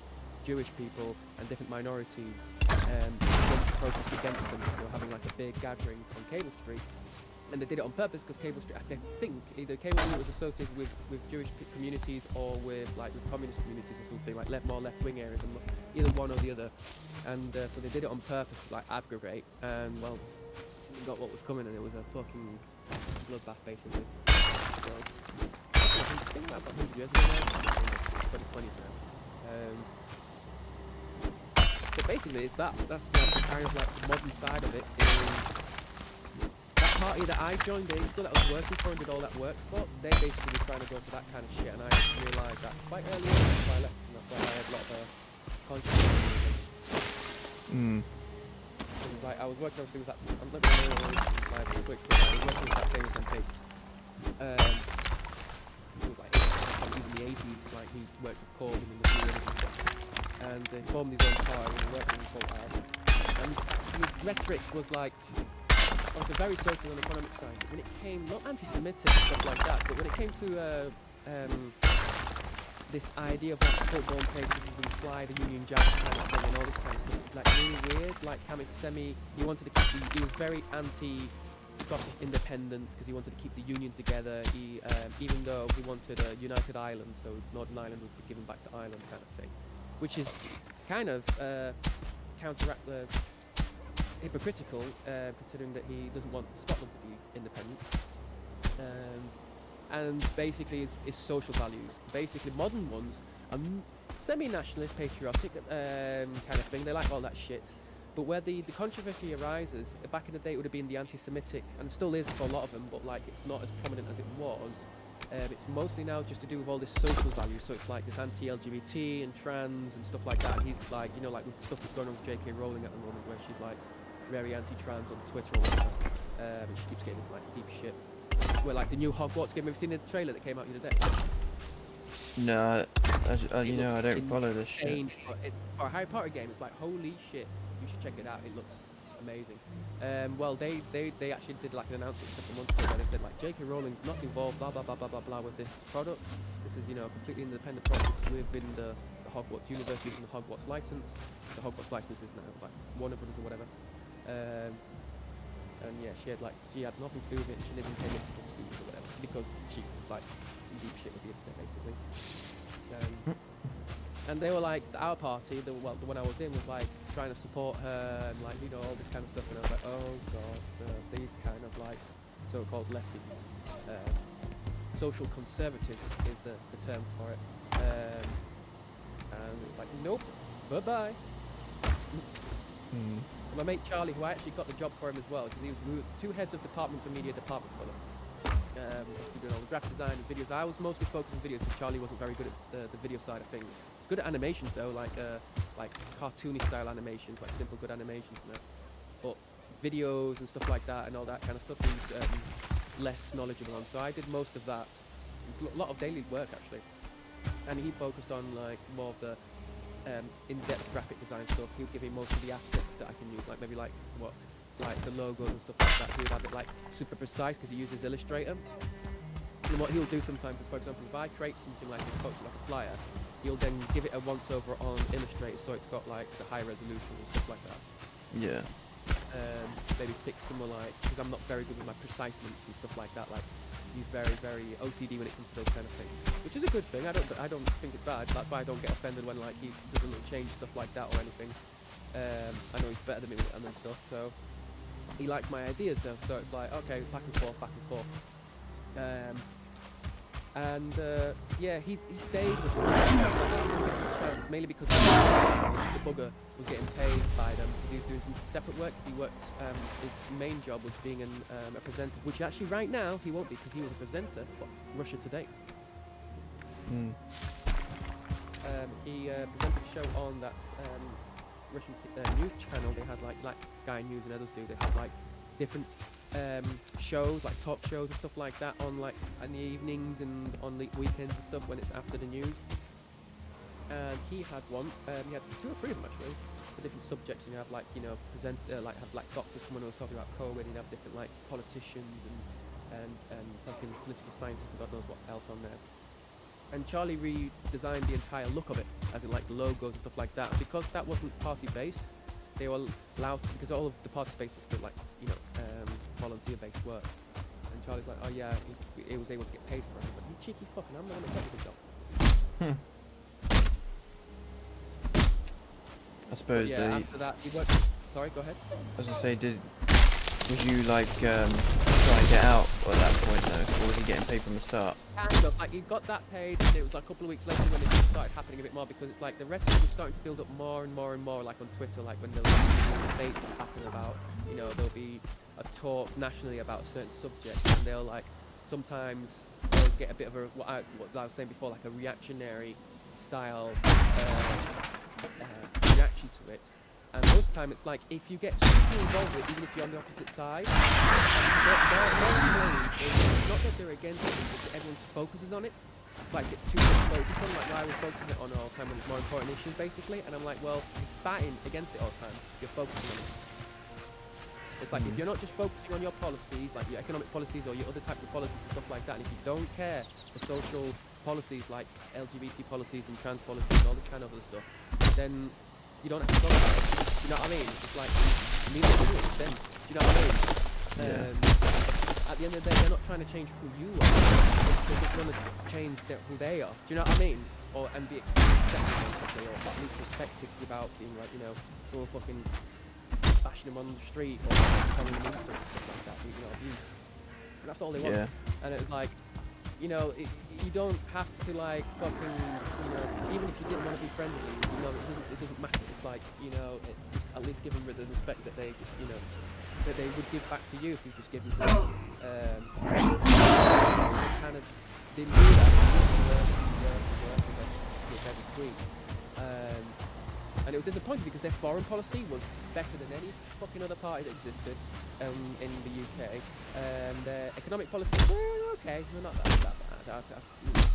Jewish people, and different minorities protest against them. They were having like a big gathering on Cable Street, and they did it on purpose because Cable Street, I think, either Cable Street was associated with Jewish communities or with communist communities or something, like more left-wing areas, and either one or the other. And so they did it on purpose to like aggravate, and well, we got what was coming, and it was a fucking bloodbath basically. So, I think about 100 years ago now, 2020 now. But basically, it's that's kind of like the modern side of it. Is that party that I joined in, that I was working for and did all that work for, they basically were trying to go for that kind of shit, and I realised that quite early on, that's why I left, and that's why I had a lot of conscience. Like I was working on things that I'm not going to know quick, but I was working with that famous MP. It was like even the 80s, like he worked with Corbyn and the few and stuff. And they formed his own party and working with Valheim. And his rhetoric was like, on the very social and economic side, but when it came, not anti-Semitic stuff like that, but when it came to this idea of like football places and fly the Union Jack kind of thing and all this kind of stuff, like really weird. Like he wanted to keep he was very anti-Scottish independence because he wanted to keep the Union together. He even though he wanted a united Ireland, so Northern Ireland would be given back to Ireland kind of thing, which is kind of hypocritical considering that he doesn't want Scotland to be independent. And basically his social values. Basically modern ones are semi-nationalist, patriotic kind of thing. They like all that shit. But where the controversy arises, back in the day it would have been the anti-Semitic, and still is for a lot of them, but like it's not as prominent as it was. It's mostly now just to do with all this social value, so it's like this anti-LGBT and trans and stuff like that. And he's like, you know, like with stuff that's going on with J.K. Rowling at the moment, where she's like very anti-trans on Twitter or whatever, and she keeps getting this like deep shit. Where like the new Hogwarts game, have you seen the trailer that came out the other day? No, you know, I don't follow this shit. For a Harry Potter game, it's like holy shit. You should check it out. It looks amazing. Well, they actually did like an announcement a couple months ago where they said like J.K. Rowling's not involved, blah blah blah blah blah blah with this product. This is, you know, a completely independent product within the Hogwarts universe using the Hogwarts license. The Hogwarts license is now like Warner Brothers or whatever. And yeah, she had nothing to do with it. She lived in Cambridge Studios or whatever because she was like in deep shit with the internet basically. And they were like, our party, the one I was in, was like trying to support her and like, you know, all this kind of stuff. And I was like, oh god, these kind of like so-called lefties, social conservatives is the term for it. And it was like, nope, bye-bye. My mate Charlie, who I actually got the job for him as well, because we were two heads of departments and media department for them. Doing all the graphic design and videos. I was mostly focused on videos because Charlie wasn't very good at the video side of things. He's good at animations though, like cartoony style animations, like simple good animations and that. But videos and stuff like that and all that kind of stuff he's less knowledgeable on. So I did most of that. A lot of daily work actually. And he focused on like more of the in-depth graphic design stuff. He would give me most of the assets that I can use, like maybe like the logos and stuff like that. He would have it like super precise because he uses Illustrator. And what he'll do sometimes is, for example, if I create something like a flyer, he'll then give it a once-over on Illustrator, so it's got like the high resolution and stuff like that. Yeah. Maybe fix some more like, because I'm not very good with my preciseness and stuff like that. Like he's very, very OCD when it comes to those kind of things, which is a good thing. I don't think it's bad. That's why I don't get offended when like he does a little change stuff like that or anything. I know he's better than me with it and stuff, so he likes my ideas though. So it's like, okay, back and forth. Yeah, he stayed with me mainly because the bugger was getting paid by them. He was doing some separate work. He worked, his main job was being a presenter, which actually right now he won't be because he was a presenter for Russia Today. He presented a show on that Russian news channel. They had like Sky News and others do. They had like different shows, like talk shows and stuff like that on like in the evenings and on the weekends and stuff when it's after the news. And he had one. He had 2 or 3 of them actually for different subjects. And you have like, you know, have like doctors, someone who was talking about COVID. You'd have different like politicians and fucking political scientists and God knows what else on there. And Charlie redesigned the entire look of it, as in like the logos and stuff like that. And because that wasn't party based, they were allowed to, because all of the party based was still like, you know, volunteer based work. And Charlie's like, oh yeah, he was able to get paid for it. But you cheeky fucking, I'm the one that got you the job. I suppose yeah, after that he worked. Sorry, go ahead. I was gonna say, was you like try and get out at that point though, or was he getting paid from the start? Kind of, like he got that paid, and it was like a couple of weeks later when it just started happening a bit more, because it's like the rhetoric was starting to build up more and more and more, like on Twitter, like when there was debates happen about, you know, there'll be a talk nationally about a certain subject, and they'll like sometimes they'll get a bit of a what I was saying before, like a reactionary style reaction to it. And most of the time it's like, if you get super involved with it, even if you're on the opposite side, it's not that they're against it, it's that everyone focuses on it. Like it's too much focus on, like why we're focusing it on all the time when it's more important issues basically. And I'm like, well, you're fighting against it all the time, you're focusing on it. It's like, if you're not just focusing on your policies, like your economic policies or your other types of policies and stuff like that, and if you don't care for social policies like LGBT policies and trans policies and all this kind of other stuff, then you don't have to talk about it. Do you know what I mean? It's like, leave it to it then. Do you know what I mean? At the end of the day, they're not trying to change who you are. They're just going to change who they are. Do you know what I mean? And be accepted, basically, or at least respected without being like, you know, someone fucking bashing them on the street or telling them insults and stuff like that, you know, abuse. And that's all they want. Yeah. And it's like, you know, you don't have to like fucking, you know, even if you didn't want to be friendly, you know, it doesn't matter. It's like, you know, it's at least give them the respect that they, you know, that they would give back to you if you just give them to them. They kind of didn't do that. Every week. And it was disappointing because their foreign policy was better than any fucking other party that existed in the UK. Their economic policy, well, okay, they're not that bad.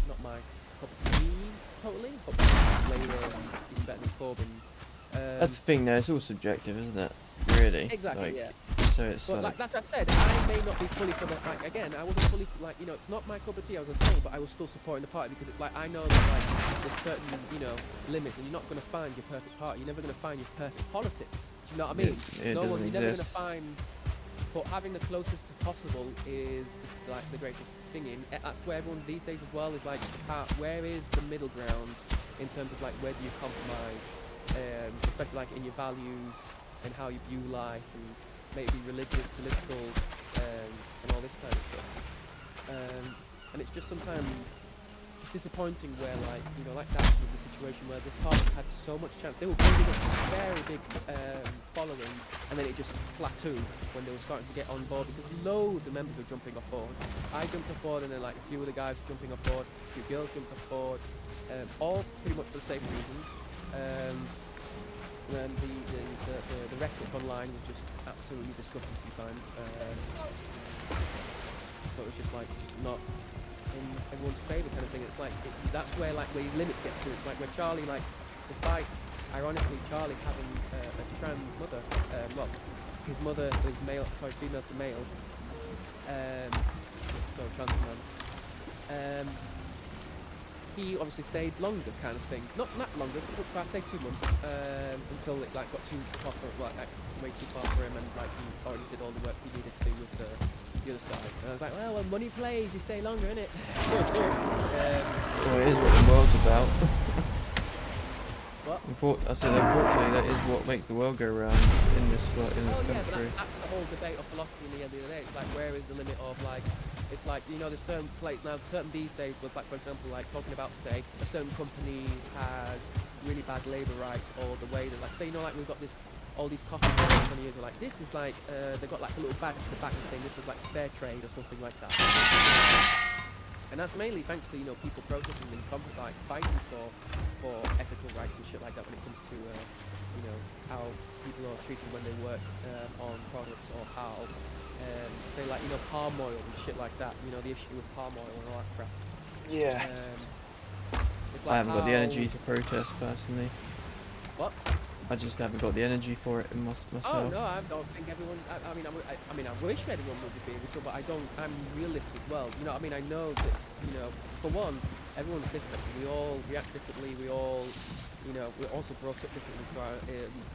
Not my cup of tea, totally, but later, even better than Corbyn. That's the thing, though. It's all subjective, isn't it? Really. Exactly. Like, Yeah. So it's But like, that's what I said. I may not be fully for the, like, again, I wasn't fully like, you know, it's not my cup of tea, I was saying, but I was still supporting the party because it's like I know that like there's certain, you know, limits, and you're not going to find your perfect party. You're never going to find your perfect politics. Do you know what I mean? it No one, doesn't you're never going to exist. find. But having the closest to possible is like the greatest thing. That's where everyone these days as well is like, where is the middle ground in terms of like where do you compromise, especially like in your values and how you view life and maybe religious, political, and all this kind of stuff. And it's just sometimes disappointing where, like, you know, like that was the situation where this party had so much chance. They were building up a very big following, and then it just plateaued when they were starting to get on board because loads of members were jumping off board. I jumped off board, and then like a few of the guys were jumping off board, a few girls jumped off board, all pretty much for the same reasons. And the rhetoric online was just absolutely disgusting sometimes. So it was just like not in everyone's favour kind of thing. It's like that's where like where your limits get to. It's like where Charlie, like, despite ironically Charlie having a trans mother, well, his mother is female to male, so trans man. He obviously stayed longer, kind of thing. Not longer, but I'd say 2 months, until it like got too far for, like way too far for him, and like he already did all the work he needed to do with the other side. And I was like, well, when money plays, you stay longer, innit? well, it is what the world's about. What? I said, unfortunately, that is what makes the world go round in this country. Yeah, but that's the whole debate of philosophy in the end of the day. It's like, where is the limit of like? It's like, you know, there's certain certain these days with, like, for example, like talking about, say, a certain company has really bad labour rights, or the way that, like, say, you know, like we've got all these coffee shops 20 years ago, like, this is like, they've got like a little badge at the back and saying this is like fair trade or something like that. And that's mainly thanks to, you know, people protesting and like fighting for ethical rights and shit like that when it comes to, you know, how people are treated when they work on products, or how, say, like, you know, palm oil and shit like that, you know, the issue with palm oil and all that crap. Yeah. It's like I haven't got the energy to protest personally. What? I just haven't got the energy for it in myself. Oh no, I don't think everyone. I mean, I wish everyone would be able to, but I don't. I'm realist as well. You know what I mean? I know that, you know, for one, everyone's different. We all react differently. We all, you know, we're also brought up differently. So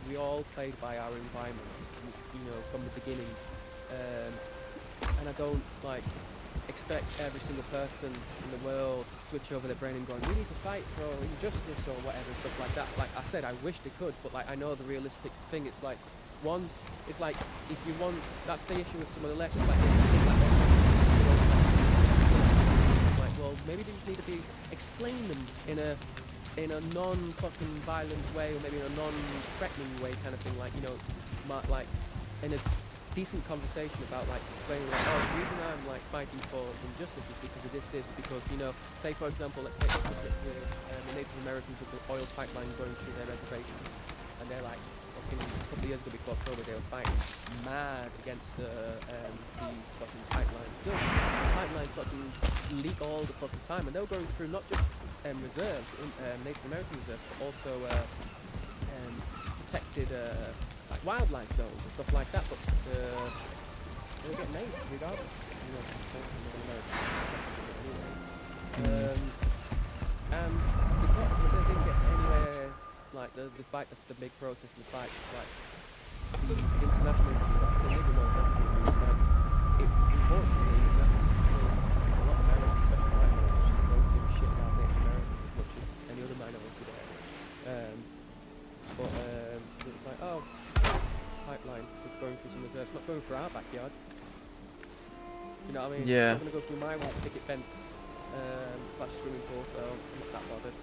we all played by our environment, you know, from the beginning. And I don't like expect every single person in the world to switch over their brain and going, we need to fight for injustice or whatever, stuff like that. Like I said, I wish they could, but like I know the realistic thing. It's like, one, it's like if you want, that's the issue with some of the left. It's like, well, maybe they just need to be explain them in a non-fucking violent way, or maybe in a non-threatening way, kind of thing. Like, you know, like in a decent conversation about, like, explaining, like, oh, the reason I'm like fighting for injustice is because of this, because, you know, say for example, let's take the Native Americans with the oil pipeline going through their reservation, and they're like, fucking a couple of years ago before COVID, they were fighting mad against these fucking pipelines. The pipelines fucking leak all the fucking time, and they were going through not just reserves, Native American reserves, but also protected like wildlife zones and stuff like that, but they were getting named regardless. You know, because they didn't get anywhere, like despite the big protests and fights, like the international issue, like the maybe more definitely, like it, unfortunately, that's because a lot of Americans, especially white Americans, don't give a shit about Native Americans as much as any other minority there. It's like, oh, pipeline is going through some reserves, it's not going through our backyard. You know what I mean? Yeah. It's not going to go through my white picket fence slash swimming pool, so I'm not that bothered.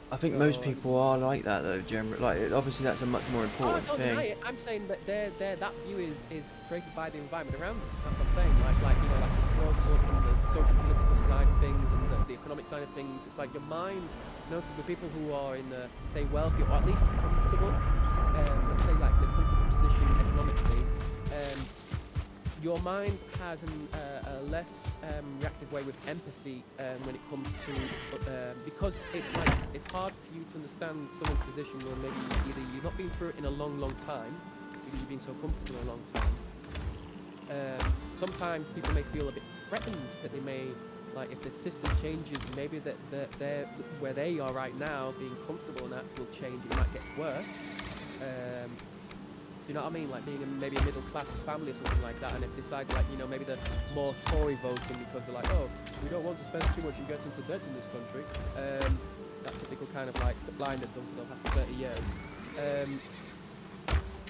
I think most people are like that though, generally. Like, obviously that's a much more important I don't thing. deny it. I'm saying that that view is created by the environment around them. That's what I'm saying. Like you know, like the growth and the social political side of things and the economic side of things. It's like your mind notices the people who are in the, say, wealthy or at least comfortable, let's say like the comfortable position economically. Your mind has a less reactive way with empathy when it comes to because it's like it's hard for you to understand someone's position where maybe either you've not been through it in a long time because you've been so comfortable a long time. Sometimes people may feel a bit threatened that they may, like, if the system changes, maybe that they're where they are right now, being comfortable, and that will change. It might get worse. You know what I mean? Like being maybe a middle class family or something like that, and if they decide, like, you know, maybe they're more Tory voting because they're like, oh, we don't want to spend too much and get into debt in this country. That typical kind of like line they've done for the past 30 years. I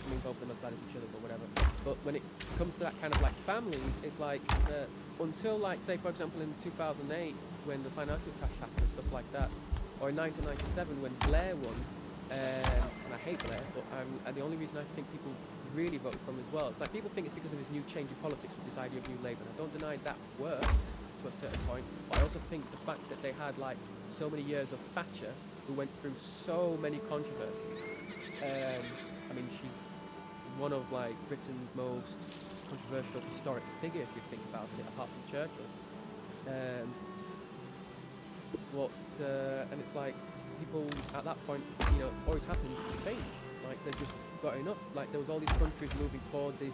mean, both of them as bad as each other, but whatever. But when it comes to that kind of like families, it's like until, like, say for example in 2008 when the financial crash happened and stuff like that, or in 1997 when Blair won. And I hate Blair, but and the only reason I think people really voted for him as well, it's like people think it's because of his new change in politics with this idea of New Labour. And I don't deny that worked to a certain point, but I also think the fact that they had like so many years of Thatcher, who went through so many controversies. I mean, she's one of like Britain's most controversial historic figure if you think about it, apart from Churchill. And it's like, people at that point, you know, always happens to change. Like, they just got enough. Like, there was all these countries moving forward, this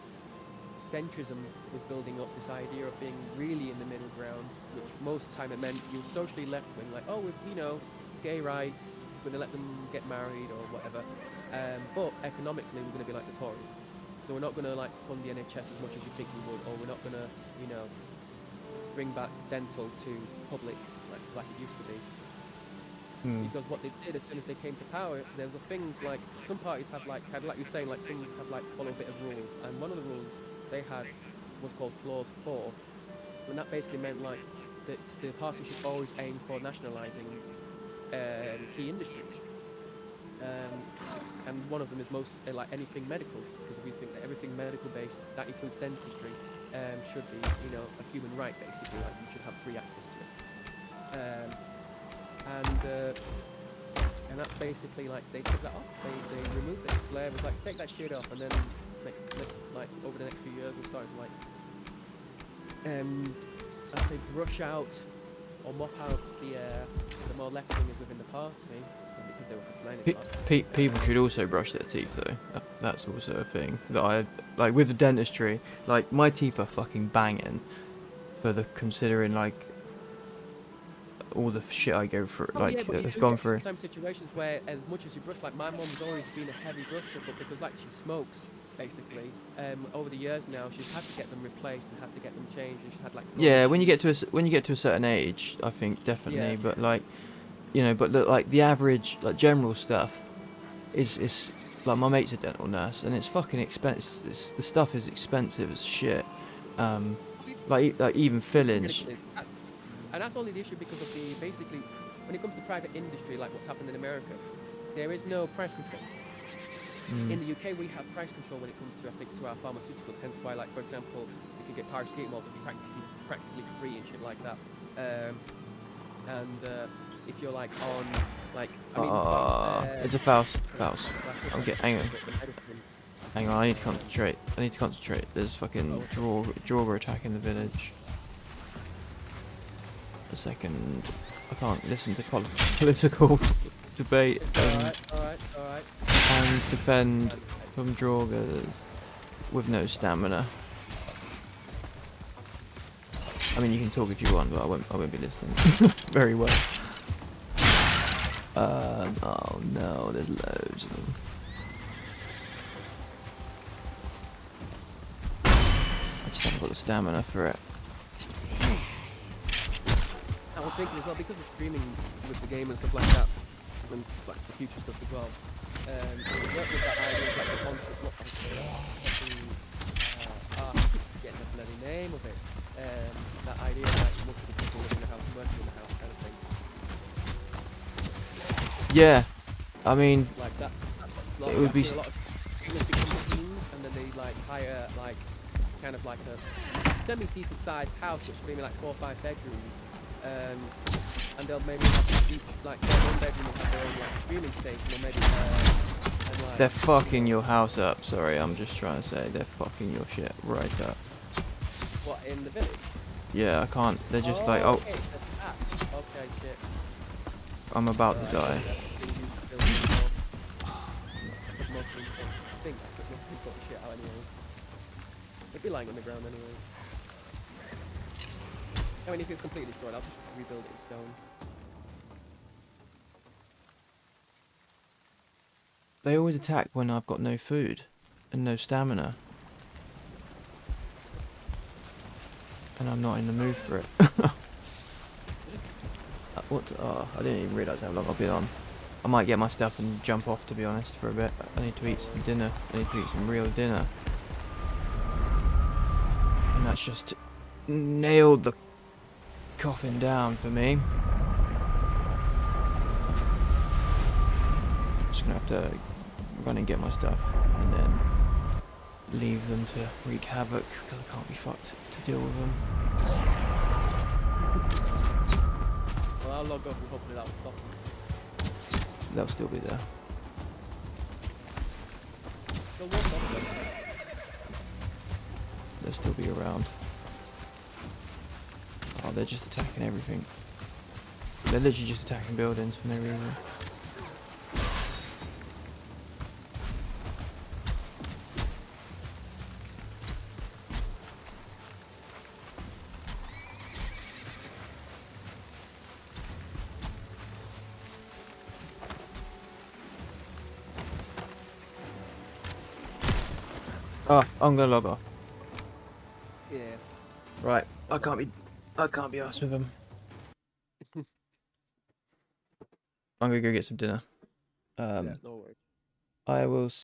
centrism was building up, this idea of being really in the middle ground, which most of the time it meant you were socially left-wing, like, oh, with, you know, gay rights, we're going to let them get married or whatever. But economically, we're going to be like the Tories. So we're not going to, like, fund the NHS as much as you think we would, or we're not going to, you know, bring back dental to public like it used to be. Because what they did as soon as they came to power, there was a thing like some parties have like kind of like you're saying, like some have like follow a bit of rules, and one of the rules they had was called Clause 4, and that basically meant like that the party should always aim for nationalising key industries, and one of them is most like anything medicals, because we think that everything medical based, that includes dentistry, should be, you know, a human right basically, like you should have free access to it. And that's basically like they took that off. They removed it. Blair was like, take that shit off, and then next like over the next few years we'll start to like I'd say brush out or mop out the more left wingers within the party, because they were complaining. People should also brush their teeth though. That's also a thing that I like with the dentistry. Like, my teeth are fucking banging, considering like all the shit I go through, I've gone through. Sometimes situations where, as much as you brush, like my mum's always been a heavy brusher, but because like she smokes, basically, over the years now, she's had to get them replaced and had to get them changed, and she's had like. Yeah, when you get to a certain age, I think definitely, yeah. But like, you know, like the average, like general stuff, is like my mate's a dental nurse, and it's fucking expensive. The stuff is expensive as shit. Like even fillings. And that's only the issue because of basically, when it comes to private industry, like what's happened in America, there is no price control. In the UK, we have price control when it comes to, I think, to our pharmaceuticals, hence why, like, for example, you can get paracetamol, but practically free and shit like that. If you're, like, on, like, I mean... it's a Faust. Okay, hang on, I need to concentrate. There's fucking Draugr attacking the village. A second, I can't listen to political debate and defend from Draugrs with no stamina. I mean, you can talk if you want, but I won't be listening very well. Oh no, there's loads of them. I just haven't got the stamina for it. I was thinking as well, because of streaming with the game and stuff like that, and like the future stuff as well, it worked with that idea of like the concept, not I keep forgetting the bloody name of it. That idea of like multiple people living in the house, working in the house kind of thing. Yeah, I mean, Like that it would be. a lot of streamers become teams, and then they like hire like kind of like a semi-decent sized house, which maybe like 4 or 5 bedrooms. And they'll maybe have each, like, their one bedroom will have their own, like, streaming station, or maybe, and, like... They're fucking your house up. Sorry, I'm just trying to say they're fucking your shit right up. What, in the village? Yeah, I can't. They're just like, oh, okay, there's that. Okay, shit. I'm about to die. I think I could mostly put the shit out anyway. They'd be lying on the ground anyway. I mean, if it's completely destroyed, I'll just rebuild it in stone. They always attack when I've got no food and no stamina. And I'm not in the mood for it. What? Oh, I didn't even realise how long I've been on. I might get my stuff and jump off, to be honest, for a bit. I need to eat some dinner. I need to eat some real dinner. And that's just nailed the coffin down for me. Just gonna have to run and get my stuff and then leave them to wreak havoc because I can't be fucked to deal with them. Well, I'll log off and hopefully that will stop them. They'll still be there. Still one stop them. They'll still be around. Oh, they're just attacking everything. They're literally just attacking buildings for no reason. Oh, I'm gonna log off. Yeah. Right, I can't be arsed with them. I'm gonna go get some dinner. Yeah, no worries. I will